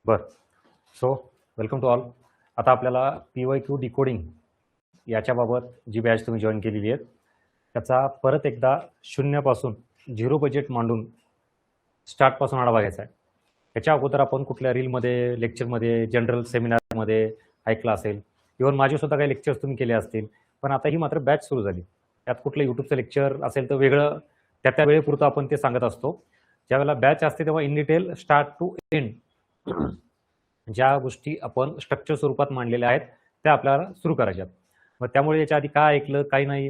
बर. So welcome to all. आता आपल्याला PYQ डिकोडिंग याच्याबाबत जी बॅच तुम्ही जॉईन केलेली आहे त्याचा परत एकदा शून्यापासून झिरो बजेट मांडून स्टार्टपासून आढावा घ्यायचा आहे. त्याच्या अगोदर आपण कुठल्या रीलमध्ये, लेक्चरमध्ये, जनरल सेमिनारमध्ये ऐकलं असेल, इव्हन माझेसुद्धा काही लेक्चर्स तुम्ही केले असतील, पण आता ही मात्र बॅच सुरू झाली. त्यात कुठलं यूट्यूबचं लेक्चर असेल तर वेगळं त्या वेळेपुरतं आपण ते सांगत असतो. ज्यावेळेला बॅच असते तेव्हा in detail start to end ज्या गोष्टी आपण स्ट्रक्चर स्वरूपात मांडलेल्या आहेत त्या आपल्याला सुरू करायच्या. मग त्यामुळे याच्या आधी काय ऐकलं, काही नाही,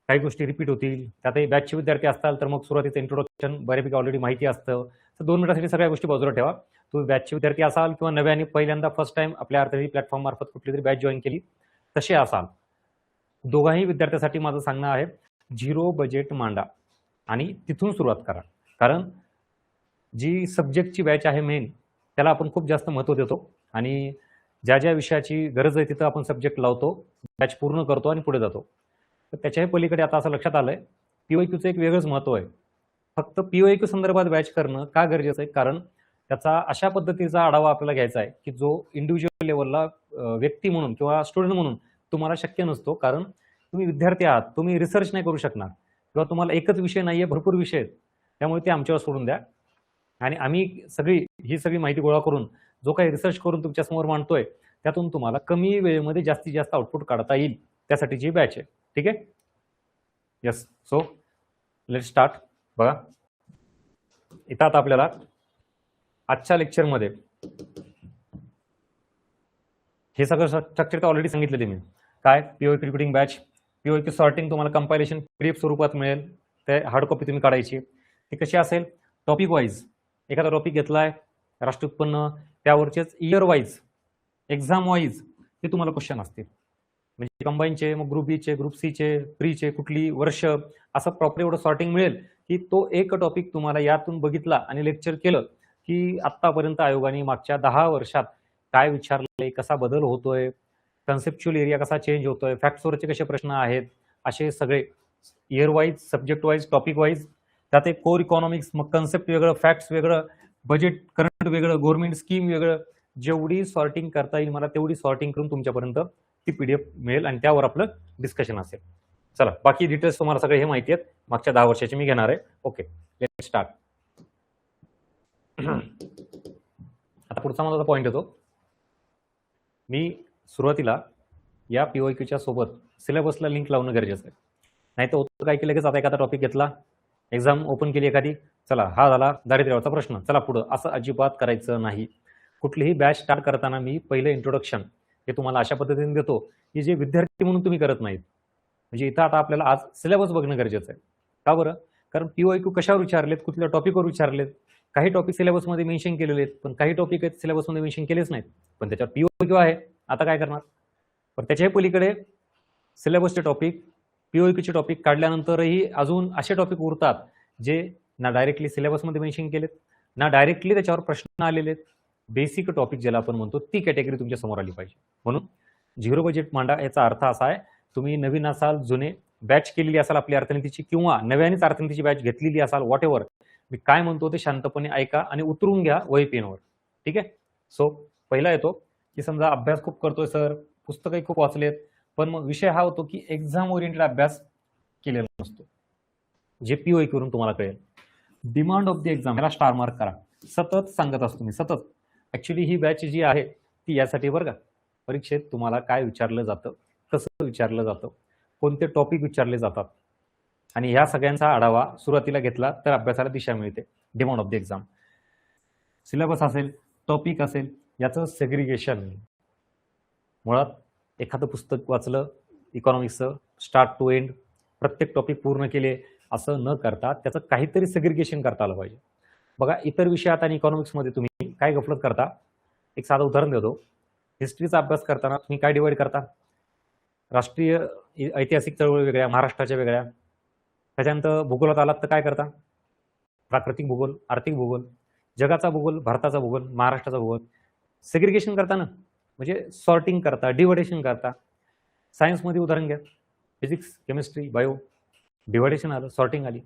काही गोष्टी रिपीट होतील. त्यातही बॅचचे विद्यार्थी असताल तर मग सुरुवातीचं इंट्रोडक्शन बऱ्यापैकी ऑलरेडी माहिती असतं. तर 2 मिनिटासाठी सगळ्या गोष्टी बाजूला ठेवा. तुम्ही बॅचचे विद्यार्थी असाल किंवा नव्याने पहिल्यांदा फर्स्ट टाइम आपल्या अर्थात प्लॅटफॉर्म मार्फत कुठली तरी बॅच जॉईन केली तसे असाल, दोघाही विद्यार्थ्यांसाठी माझं सांगणं आहे, झिरो बजेट मांडा आणि तिथून सुरुवात करा. कारण जी सब्जेक्टची बॅच आहे मेन, त्याला आपण खूप जास्त महत्त्व देतो आणि ज्या ज्या विषयाची गरज आहे तिथं आपण सब्जेक्ट लावतो, बॅच पूर्ण करतो आणि पुढे जातो. तर त्याच्याही पलीकडे आता असं लक्षात आलंय, PYQचं एक वेगळंच महत्त्व आहे. फक्त PYQ संदर्भात बॅच करणं का गरजेचं आहे? कारण त्याचा अशा पद्धतीचा आढावा आपल्याला घ्यायचा आहे की जो इंडिव्हिज्युअल लेवलला व्यक्ती म्हणून किंवा स्टुडंट म्हणून तुम्हाला शक्य नसतो. कारण तुम्ही विद्यार्थी आहात, तुम्ही रिसर्च नाही करू शकणार किंवा तुम्हाला एकच विषय नाही आहे, भरपूर विषय आहेत. त्यामुळे ते आमच्यावर सोडून द्या आणि आम्ही ही सगळी माहिती गोळा करून जो काही रिसर्च करून तुमच्यासमोर मांडतोय त्यातून तुम्हाला कमी वेळेमध्ये जास्तीत जास्त आउटपुट काढता येईल, त्यासाठीची बॅच आहे. ठीक आहे? यस. So let start. बघा, इथं आता आपल्याला आजच्या लेक्चरमध्ये हे सगळं स्ट्रक्चर तर ऑलरेडी सांगितलं मी. काय PYQ recruiting batch, PYQ sorting तुम्हाला कंपायलेशन PDF स्वरूपात मिळेल. ते हार्ड कॉपी तुम्ही काढायची. ती कशी असेल? Topic wise. एखादा टॉपिक घेतलाय, राष्ट्रीय उत्पन्न, त्यावरचेच इयर वाईज, एक्झाम वाईज ते तुम्हाला क्वेश्चन असतील. म्हणजे कंबाईनचे, मग ग्रुप बीचे, ग्रुप सीचे, प्रीचे, कुठली वर्ष, असं प्रॉपर एवढं सॉर्टिंग मिळेल की तो एक टॉपिक तुम्हाला यातून बघितला आणि लेक्चर केलं की आत्तापर्यंत आयोगाने मागच्या 10 वर्षात काय विचारलंय, कसा बदल होतोय, कन्सेप्च्युअल एरिया कसा चेंज होतोय, फॅक्ट्सवरचे कसे प्रश्न आहेत, असे सगळे year wise, subject wise, topic wise. त्यात एक कोर इकॉनॉमिक्स, मग कन्सेप्ट वेगळं, फॅक्ट्स वेगळं, बजेट करंट वेगळं, गव्हर्नमेंट स्कीम वेगळं. जेवढी सॉर्टिंग करता येईल मला तेवढी सॉर्टिंग करून तुमच्यापर्यंत ती PDF मिळेल आणि त्यावर आपलं डिस्कशन असेल. चला, बाकी डिटेल्स तुम्हाला सगळे हे माहिती आहेत, मागच्या 10 वर्षाची मी घेणार आहे. Okay, let start. आता पुढचा माझा पॉईंट येतो. मी सुरुवातीला या PYQच्या सोबत सिलेबसला लिंक लावणं गरजेचं आहे. नाही तर होतं काय की लगेच आता एखादा टॉपिक घेतला, एक्झाम ओपन केली एखादी, चला हा झाला दारिद्र्यावरचा प्रश्न, चला पुढं, असं अजिबात करायचं नाही. कुठलीही बॅच स्टार्ट करताना मी पहिलं इंट्रोडक्शन हे तुम्हाला अशा पद्धतीने देतो की जे विद्यार्थी म्हणून तुम्ही करत नाहीत. म्हणजे इथं आता आपल्याला आज सिलेबस बघणं गरजेचं आहे. का बरं? कारण PYQ कशावर विचारलेत, कुठल्या टॉपिकवर विचारलेत. काही टॉपिक सिलेबसमध्ये मेन्शन केलेले आहेत, पण काही टॉपिक आहेत सिलेबसमध्ये मेन्शन केलेच नाहीत, पण त्याच्यावर PYQ आहे. आता काय करणार? पण त्याच्याही पलीकडे सिलेबसचे टॉपिक, PYQचे टॉपिक काढल्यानंतरही अजून असे टॉपिक उरतात जे ना डायरेक्टली सिलेबसमध्ये मेन्शन केलेत, ना डायरेक्टली त्याच्यावर प्रश्न आलेले आहेत. बेसिक टॉपिक ज्याला आपण म्हणतो ती कॅटेगरी तुमच्या समोर आली पाहिजे. म्हणून झिरो बजेट मांडा याचा अर्थ असा आहे, तुम्ही नवीन असाल, जुने बॅच केलेली असाल आपली अर्थनीतीची, किंवा नव्यानेच अर्थनीतीची बॅच घेतलेली असाल, व्हॉट एव्हर, मी काय म्हणतो ते शांतपणे ऐका आणि उतरून घ्या वही पेनवर. ठीक आहे? सो पहिला येतो की समजा अभ्यास खूप करतोय सर, पुस्तकही खूप वाचलेत, पण मग विषय हा होतो की एक्झाम ओरिएंटेड अभ्यास केलेला नसतो, जे PYQ करून तुम्हाला कळेल. डिमांड ऑफ द एक्झाम याला स्टार मार्क करा. सतत सांगत असतो मी, सतत. ऍक्च्युली ही बॅच जी आहे ती यासाठी बरं का, परीक्षेत तुम्हाला काय विचारलं जातं, कसं विचारलं जातं, कोणते टॉपिक विचारले जातात, आणि ह्या सगळ्यांचा आढावा सुरुवातीला घेतला तर अभ्यासाला दिशा मिळते. Demand of the exam, syllabus असेल, टॉपिक असेल, याचं सेग्रिगेशन. मुळात एखादं पुस्तक वाचलं इकॉनॉमिक्सचं स्टार्ट टू एंड, प्रत्येक टॉपिक पूर्ण केले असं न करता त्याचं काहीतरी सेग्रिगेशन करता आलं पाहिजे. बघा, इतर विषयात आणि इकॉनॉमिक्समध्ये तुम्ही काय गफलत करता. एक साधं उदाहरण देतो. हिस्ट्रीचा अभ्यास करताना तुम्ही काय डिवाइड करता? राष्ट्रीय ऐतिहासिक चळवळी वेगळ्या, महाराष्ट्राच्या वेगळ्या. त्याच्यानंतर भूगोलात आलात तर काय करता? प्राकृतिक भूगोल, आर्थिक भूगोल, जगाचा भूगोल, भारताचा भूगोल, महाराष्ट्राचा भूगोल. सेग्रिगेशन करता ना, म्हणजे सॉर्टिंग करता, डिव्हायडेशन करता. सायन्समध्ये उदाहरण घ्या, फिजिक्स, केमिस्ट्री, बायो, डिव्हायडेशन आलं, सॉर्टिंग आली.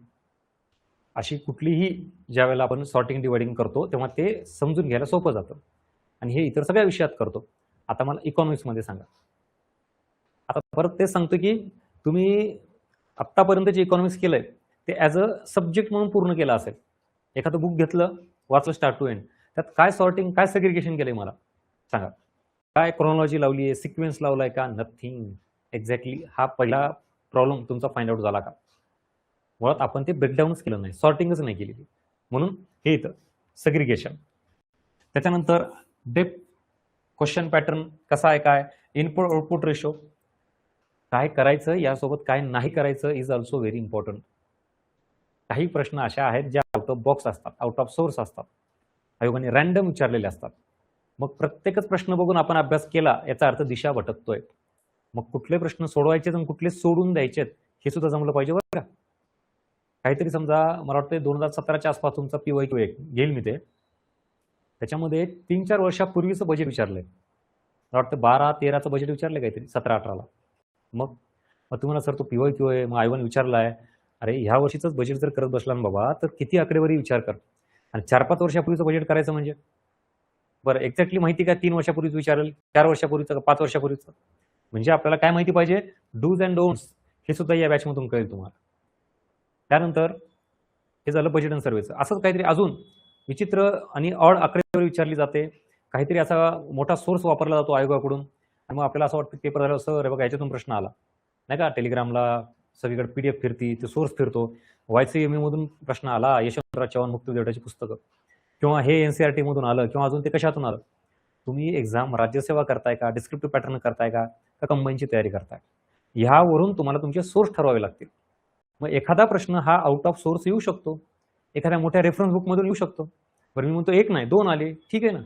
अशी कुठलीही ज्या वेळेला आपण सॉर्टिंग डिवाइडिंग करतो तेव्हा ते समजून घ्यायला सोपं जातं. आणि हे इतर सगळ्या विषयात करतो. आता मला इकॉनॉमिक्समध्ये सांगा. आता परत तेच सांगतो की तुम्ही आत्तापर्यंत जे इकॉनॉमिक्स केलंय ते ॲज अ सब्जेक्ट म्हणून पूर्ण केलं असेल. एखादं बुक घेतलं, वाचलं स्टार्ट टू एंड, त्यात काय सॉर्टिंग, काय सेग्रिगेशन केलंय मला सांगा. काय क्रोनॉलॉजी लावली आहे, सिक्वेन्स लावलाय का? नथिंग. एक्झॅक्टली हा पहिला प्रॉब्लेम तुमचा फाइंड आउट झाला का? मुळात आपण ते ब्रेकडाऊनच केलं नाही, सॉर्टिंगच नाही केली. म्हणून हे इथं सेग्रिगेशन. त्याच्यानंतर डेप्थ, क्वेश्चन पॅटर्न कसा आहे, काय इनपुट आउटपुट रेशो, काय करायचं यासोबत काय नाही करायचं इज ऑल्सो व्हेरी इम्पॉर्टंट. काही प्रश्न अशा आहेत ज्या आउट ऑफ बॉक्स असतात, आउट ऑफ सोर्स असतात, आयोगाने रॅन्डम विचारलेले असतात. मग प्रत्येकच प्रश्न बघून आपण अभ्यास केला याचा अर्थ दिशा भटकतोय. मग कुठले प्रश्न सोडवायचे आणि कुठले सोडून द्यायचे हे सुद्धा जमलं पाहिजे बरं का. काहीतरी समजा मला वाटतं 2017च्या आसपास तुमचा PYQ घेईल मी ते, त्याच्यामध्ये 3-4 वर्षापूर्वीचं बजेट विचारलंय. मला वाटतं 12-13चं बजेट विचारलंय काहीतरी, 17-18ला. मग तुम्हाला सर तो PYQ आहे, मग I1 विचारलाय. अरे ह्या वर्षीचंच बजेट जर करत बसला ना बाबा तर किती आकडेवारी विचार कर. आणि 4-5 वर्षापूर्वीचं बजेट करायचं म्हणजे बरं एक्झॅक्टली माहिती काय 3 वर्षापूर्वीच विचारेल, 4 वर्षापूर्वीचं का 5 वर्षापूर्वीचं? म्हणजे आपल्याला काय माहिती पाहिजे, डूज अँड डोंट्स, हे सुद्धा या बॅचमधून कळेल तुम्हाला. त्यानंतर हे झालं बजेट अँड सर्व्हेचं. असंच काहीतरी अजून विचित्र आणि ऑड आकडेवारी विचारली जाते. काहीतरी असा मोठा सोर्स वापरला जातो आयोगाकडून आणि मग आपल्याला असं वाटतं पेपर झालं, सर बघा याच्यातून प्रश्न आला नाही का, टेलिग्रामला सगळीकडे PDF फिरती, ते सोर्स फिरतो, YCME मधून प्रश्न आला, यशवंतराव चव्हाण मुक्त विद्यापीठाची पुस्तकं, किंवा हे NCERT मधून आलं, किंवा अजून ते कशातून आलं. तुम्ही एक्झाम राज्यसेवा करताय का, डिस्क्रिप्टिव्ह पॅटर्न करताय का कंबाईनची तयारी करताय, ह्यावरून तुम्हाला तुमचे सोर्स ठरवावे लागतील. मग एखादा प्रश्न हा आउट ऑफ सोर्स येऊ शकतो, एखाद्या मोठ्या रेफरन्स बुकमधून येऊ शकतो. बरं मी म्हणतो 1 नाही 2 आले, ठीक आहे ना.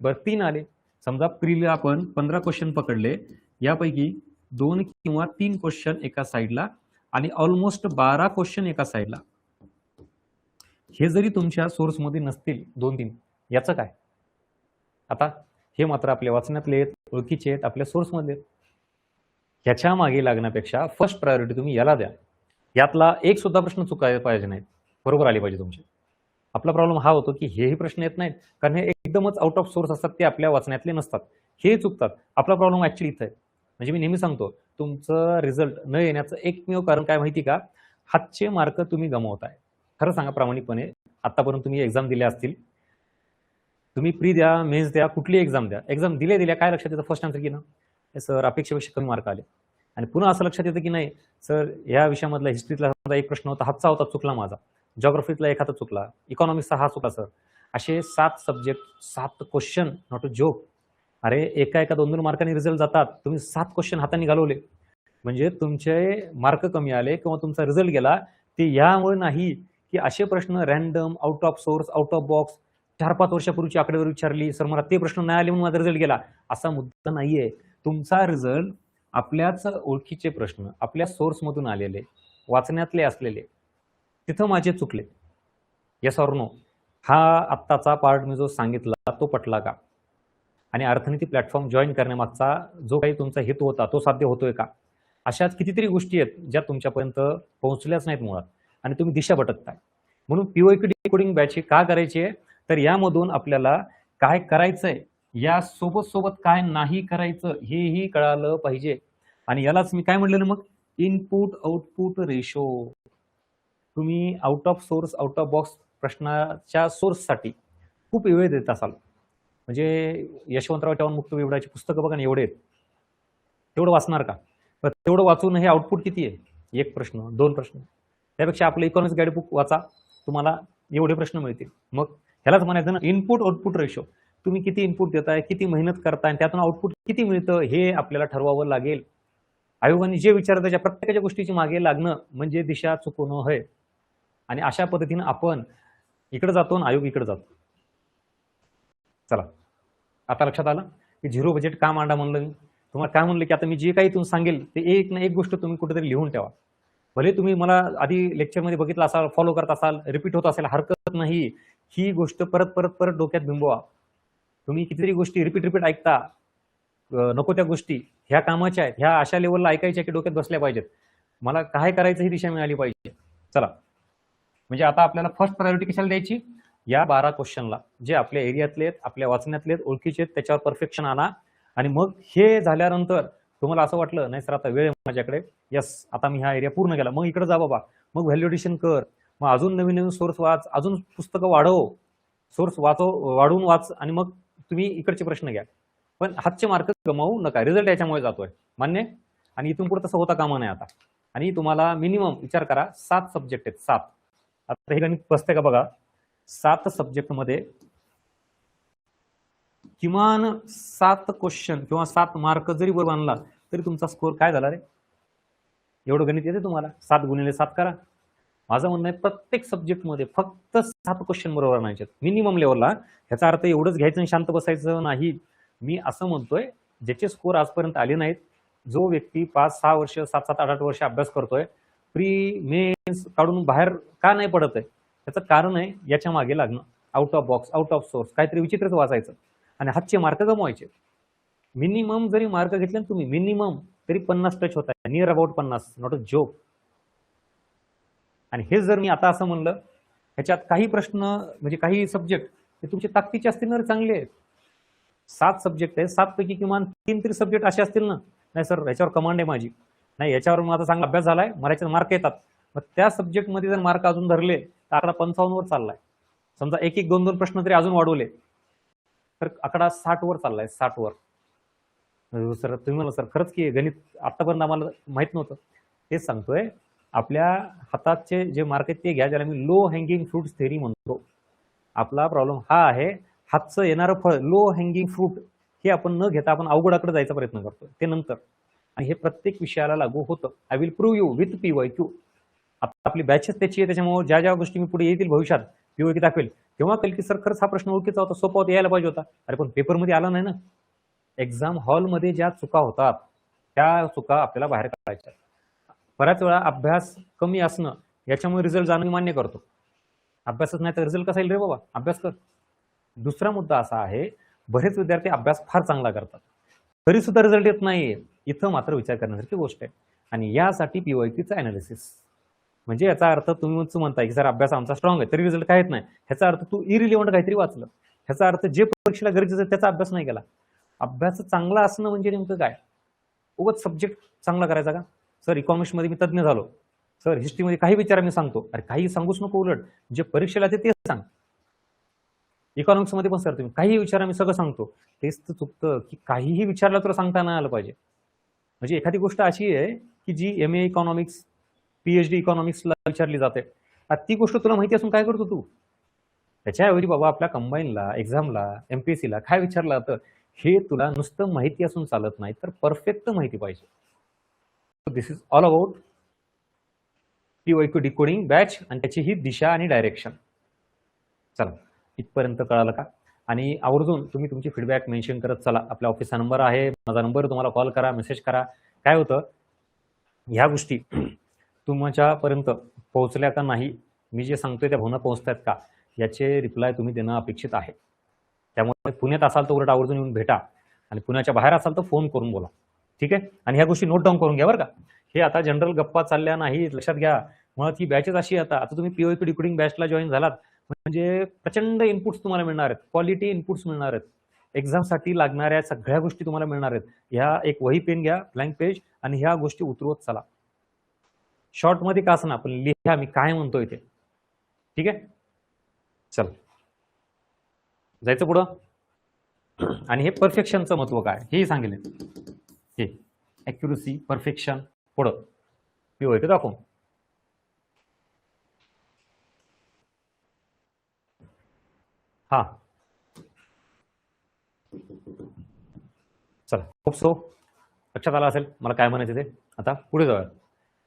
बरं 3 आले, समजा प्रीला आपण 15 क्वेश्चन पकडले, यापैकी 2 किंवा 3 क्वेश्चन एका साईडला आणि ऑलमोस्ट 12 क्वेश्चन एका साईडला. हे जरी तुमच्या सोर्समध्ये नसतील 2-3, याचं काय? आता हे मात्र आपल्या वाचण्यातले आहेत, ओळखीचे आहेत, आपल्या सोर्समध्ये आहेत. ह्याच्या मागे लागण्यापेक्षा फर्स्ट प्रायोरिटी तुम्ही याला द्या. यातला एक सुद्धा प्रश्न चुकायला पाहिजे नाहीत, बरोबर आले पाहिजे तुमचे. आपला प्रॉब्लेम हा होतो की हेही प्रश्न येत नाहीत कारण हे एकदमच आउट ऑफ सोर्स असतात, ते आपल्या वाचण्यातले नसतात, हे चुकतात. आपला प्रॉब्लेम ऍक्च्युली इथं आहे. म्हणजे मी नेहमी सांगतो तुमचं रिझल्ट न येण्याचं एकमेव कारण काय माहिती का, हातचे मार्क तुम्ही गमावताय. खरं सांगा प्रामाणिकपणे, आतापर्यंत तुम्ही एक्झाम दिल्या असतील, तुम्ही प्री द्या, मेन्स द्या, कुठली एक्झाम द्या, एक्झाम दिल्या काय लक्षात येतं फर्स्ट आन्सर की ना सर अपेक्षेपेक्षा कमी मार्क आले. आणि पुन्हा असं लक्षात येतं की नाही सर या विषयामधला हिस्ट्रीतला एक प्रश्न होता, हातचा होता, चुकला माझा, जॉग्राफीतला एखादा चुकला, इकॉनॉमिक्सचा हा चुकला सर. असे 7 subject 7 question, not a joke. अरे एका 2-2 मार्कांनी रिझल्ट जातात, तुम्ही 7 क्वेश्चन हाताने घालवले म्हणजे तुमचे मार्क कमी आले किंवा तुमचा रिझल्ट गेला. ते यामुळे नाही की असे प्रश्न random, out of source, out of box, 4-5 वर्षापूर्वीची आकडेवारी विचारली, सर मला ते प्रश्न नाही आले म्हणून माझा रिझल्ट गेला, असा मुद्दा नाहीये. तुमचा रिझल्ट आपल्याच ओळखीचे प्रश्न, आपल्या सोर्समधून आलेले, वाचण्यातले असलेले, तिथं माझे चुकले. Yes or no? हा आत्ताचा पार्ट मी जो सांगितला तो पटला का? आणि अर्थनीती प्लॅटफॉर्म जॉईन करण्यामागचा जो काही तुमचा हेतू होता तो साध्य होतोय का? अशाच कितीतरी गोष्टी आहेत ज्या तुमच्यापर्यंत पोहोचल्याच नाहीत मुळात आणि तुम्ही दिशा भटकताय. म्हणून PYQ डिकोडिंग बॅच का करायची आहे, तर यामधून आपल्याला काय करायचंय, या सोबत काय नाही करायचं हेही कळालं पाहिजे. आणि यालाच मी काय म्हटलं मग, इनपुट आउटपुट रेशो. तुम्ही out of source, out of box प्रश्नाच्या सोर्ससाठी खूप वेळ देत असाल. म्हणजे यशवंतराव चव्हाण मुक्त विद्यापीठाची पुस्तकं बघा ना, एवढे आहेत, तेवढं वाचणार का? तेवढं वाचून हे आउटपुट किती आहे, 1 प्रश्न 2 प्रश्न. त्यापेक्षा आपलं इकॉनॉमिक्स गाईड बुक वाचा, तुम्हाला एवढे प्रश्न मिळतील. मग ह्यालाच म्हणायचं ना इनपुट आउटपुट रेशो. तुम्ही किती इनपुट देताय, किती मेहनत करताय, त्यातून आउटपुट किती मिळतं हे आपल्याला ठरवावं लागेल. आयोगाने जे विचारतं त्याच्या प्रत्येकाच्या गोष्टीची मागे लागणं म्हणजे दिशा चुकवणं आहे. आणि अशा पद्धतीनं आपण इकडे जातो आणि आयोग इकडे जातो. चला आता लक्षात आलं की झिरो बजेट का मांडा म्हणलं. तुम्हाला काय म्हणलं की आता मी जे काही तुम्ही सांगेल ते एक ना एक गोष्ट तुम्ही कुठेतरी लिहून ठेवा. भले तुम्ही मला आधी लेक्चरमध्ये बघितलं असाल, फॉलो करत असाल, रिपीट होत असेल, हरकत नाही. ही गोष्ट परत डोक्यात बिंबवा. तुम्ही कितीतरी गोष्टी रिपीट ऐकता, नको त्या गोष्टी ह्या कामाच्या आहेत, ह्या अशा लेवलला ऐकायच्या की डोक्यात बसल्या पाहिजेत. मला काय करायचं ही दिशा मिळाली पाहिजे. चला म्हणजे आता आपल्याला फर्स्ट प्रायोरिटी कशाला द्यायची, या 12 क्वेश्चनला जे आपल्या एरियातले आहेत, आपल्या वाचण्यातले आहेत, ओळखीचे आहेत, त्याच्यावर परफेक्शन आणा. आणि मग हे झाल्यानंतर तुम्हाला असं वाटलं नाही सर आता वेळ आहे माझ्याकडे, यस आता मी हा एरिया पूर्ण केला, मग इकडे जा बाबा, मग व्हॅल्युडेशन कर, मग अजून नवीन नवीन सोर्स वाच, अजून पुस्तकं वाढव, सोर्स वाढवून वाच, आणि मग तुम्ही इकडचे प्रश्न घ्या. पण हातचे मार्क गमावू नका, रिझल्ट याच्यामुळे जातोय, मान्य. आणि इथून पुढे तसं होता कामा नाही आता. आणि तुम्हाला मिनिमम विचार करा 7 सब्जेक्ट आहेत, 7. आता हे गणित बसते का बघा, 7 सब्जेक्ट मध्ये किमान 7 क्वेश्चन किंवा 7 मार्क जरी बरोबर आणला तरी तुमचा स्कोर काय झाला रे? एवढं गणित येते तुम्हाला? 7 गुणिले 7 करा. माझं म्हणणं आहे प्रत्येक सब्जेक्टमध्ये फक्त 7 क्वेश्चन बरोबर आणायचे मिनिमम लेवलला. ह्याचा अर्थ एवढंच घ्यायचं आणि शांत बसायचं नाही. मी असं म्हणतोय ज्याचे स्कोर आजपर्यंत आले नाहीत, जो व्यक्ती 5-6 वर्ष 7-7 8-8 वर्ष अभ्यास करतोय, प्री मेन्स काढून बाहेर का नाही पडत आहे, त्याचं कारण आहे याच्या मागे लागणं. Out of box, out of source, काहीतरी विचित्रच वाचायचं आणि हातचे मार्क गमवायचे. मिनिमम जरी मार्क घेतले ना तुम्ही, मिनिमम तरी 50 टच होत आहे, near about 50, not a joke. आणि हे जर मी आता असं म्हणलं ह्याच्यात काही प्रश्न म्हणजे काही सब्जेक्ट हे तुमचे ताकदीचे असतील ना, चांगले आहेत. 7 सब्जेक्ट आहे, 7 पैकी किमान 3 तरी सब्जेक्ट असे असतील ना, नाही सर याच्यावर कमांड आहे माझी, नाही याच्यावर माझा चांगला अभ्यास झालाय, मला याच्यात मार्क येतात, मग त्या सब्जेक्टमध्ये जर मार्क अजून धरले तर आकडा 55 वर चाललाय. समजा 1-1, 2-2 प्रश्न तरी अजून वाढवले तर आकडा 60 वर चाललाय, 60 वर. सर तुम्ही म्हणलं सर खरंच की गणित आतापर्यंत आम्हाला माहित नव्हतं. तेच सांगतोय, आपल्या हाताचे जे मार्क आहेत ते घ्या, ज्याला मी लो हँगिंग फ्रूट्स थेरी म्हणतो. आपला प्रॉब्लेम हा आहे, हातचं येणारं फळ लो हँगिंग फ्रूट हे आपण न घेता आपण अवघडाकडे जायचा प्रयत्न करतो ते नंतर. आणि हे प्रत्येक विषयाला लागू होतं. I will prove you with PYQ. आता आपली बॅचेस त्याची आहे, त्याच्यामुळे ज्या ज्या गोष्टी मी पुढे येतील भविष्यात PYQ दाखवेल तेव्हा कळेल की सर खरंच हा प्रश्न ओळखीचा होता, सोपा होता, यायला पाहिजे होता. अरे पण पेपरमध्ये आला नाही ना. एक्झाम हॉलमध्ये ज्या चुका होतात त्या चुका आपल्याला बाहेर काढायच्या. बऱ्याच वेळा अभ्यास कमी असणं याच्यामुळे रिझल्ट जाणं मी मान्य करतो. अभ्यासच नाही तर रिझल्ट कसा येईल रे बाबा, अभ्यास कर. दुसरा मुद्दा असा आहे, बरेच विद्यार्थी अभ्यास फार चांगला करतात तरी सुद्धा रिझल्ट येत नाहीये. इथं मात्र विचार करण्यासारखी गोष्ट आहे. आणि यासाठी PYQचं अनालिसिस. म्हणजे याचा अर्थ तुम्ही म्हणताय की सर अभ्यास आमचा स्ट्रॉंग आहे तरी रिझल्ट काय येत नाही, ह्याचा अर्थ तू इरिलेव्हंट काहीतरी वाचलं. ह्याचा अर्थ जे परीक्षेला गरजेचं आहे त्याचा अभ्यास नाही केला. अभ्यास चांगला असणं म्हणजे नेमकं काय? उगाच सब्जेक्ट चांगला करायचा का? सर इकॉनॉमिक्समध्ये मी तज्ज्ञ झालो, सर हिस्ट्रीमध्ये काही विचार मी सांगतो. अरे काही सांगूच नको, उलट जे परीक्षेला ते तेच सांग. इकॉनॉमिक्समध्ये पण सर तुम्ही काही विचारा मी सगळं सांगतो. तेच तर चुकतं की काहीही विचारलं तर सांगता नाही आलं पाहिजे. म्हणजे एखादी गोष्ट अशी आहे की जी MA इकॉनॉमिक्स PhD इकॉनॉमिक्सला विचारली जाते, ती गोष्ट तुला माहिती असून काय करतो तू? त्याच्याऐवजी बाबा आपल्या कंबाईनला, एक्झामला, MPSCला काय विचारलं जातं हे तुला नुसतं माहिती असून चालत नाही, तर परफेक्ट माहिती पाहिजे. This is all about PYQ decoding batch आणि त्याची ही दिशा आणि डायरेक्शन. चला इथपर्यंत कळालं का? आणि आवर्जून तुम्ही तुमची फीडबॅक मेन्शन करत चला. आपल्या ऑफिसचा नंबर आहे, माझा नंबर, तुम्हाला कॉल करा, मेसेज करा. काय होतं, ह्या गोष्टी तुमच्यापर्यंत पोहोचल्या का नाही, मी जे सांगतोय त्या भावना पोहोचतात का, याचे रिप्लाय तुम्ही देणं अपेक्षित आहे. त्यामुळे पुण्यात असाल तर उलट आवर्जून येऊन भेटा, आणि पुण्याच्या बाहेर असाल तर फोन करून बोला. ठीक आहे? आणि ह्या गोष्टी नोट डाऊन करून घ्या बरं का. हे आता जनरल गप्पा चालल्या नाही, लक्षात घ्या. मुळात ही बॅचेस अशी आता तुम्ही PYQ डिकोडिंग बॅचला जॉईन झालात म्हणजे प्रचंड इनपुट्स तुम्हाला मिळणार आहेत, क्वालिटी इनपुट्स मिळणार आहेत. एक्झामसाठी लागणाऱ्या सगळ्या गोष्टी तुम्हाला मिळणार आहेत. ह्या एक वही पेन घ्या, ब्लँक पेज, आणि ह्या गोष्टी उतरवत चला. शॉर्टमध्ये का असं पण लिहा मी काय म्हणतोय ते. ठीक आहे, चल जायचं पुढं. आणि हे परफेक्शनचं महत्व काय हे सांगितलं. हे ॲक्युरसी, परफेक्शन, पुढं PYQ दाखवू. हा चला, होप सो लक्षात आलं असेल मला काय म्हणायचं ते. आता पुढे जाऊया.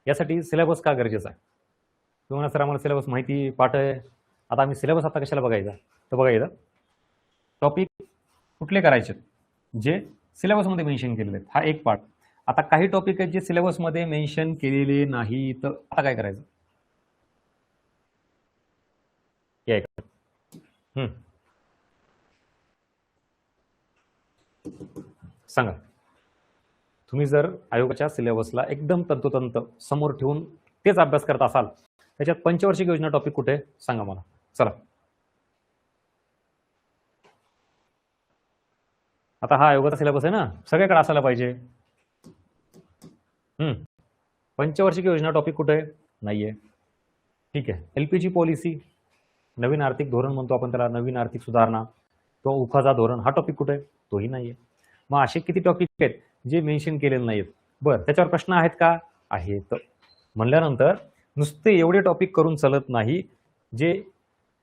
यासाठी सिलेबस का गरजेचा आहे? तुम्हाला सर आम्हाला सिलेबस माहिती पाठ आहे, आता आम्ही सिलेबस आता कशाला बघायचा? तर बघायचं टॉपिक कुठले करायचे जे सिलेबसमध्ये मेन्शन केलेले आहेत, हा एक पार्ट. आता काही टॉपिक आहेत जे सिलेबसमध्ये मेन्शन केलेले नाही, तर आता काय करायचं? सांगा. तुम्ही जर आयोगाच्या सिलेबसला एकदम तंतोतंत समोर ठेवून तेच अभ्यास करत असाल, त्याच्यात पंचवार्षिक योजना टॉपिक कुठे सांगा मला. चला आता हा आयोगाचा सिलेबस आहे ना, सगळ्याकडे असायला पाहिजे. पंचवार्षिक योजना टॉपिक कुठे आहे? नाहीये. ठीक आहे. एलपीजी पॉलिसी, नवीन आर्थिक धोरण म्हणतो आपण त्याला, नवीन आर्थिक सुधारणा किंवा उखाजा धोरण, हा टॉपिक कुठे आहे? तोही नाहीये. मग असे किती टॉपिक आहेत जे मेन्शन केलेले नाहीत? बरं, त्याच्यावर प्रश्न आहेत का? आहेत. म्हणल्यानंतर नुसते एवढे टॉपिक करून चालत नाही. जे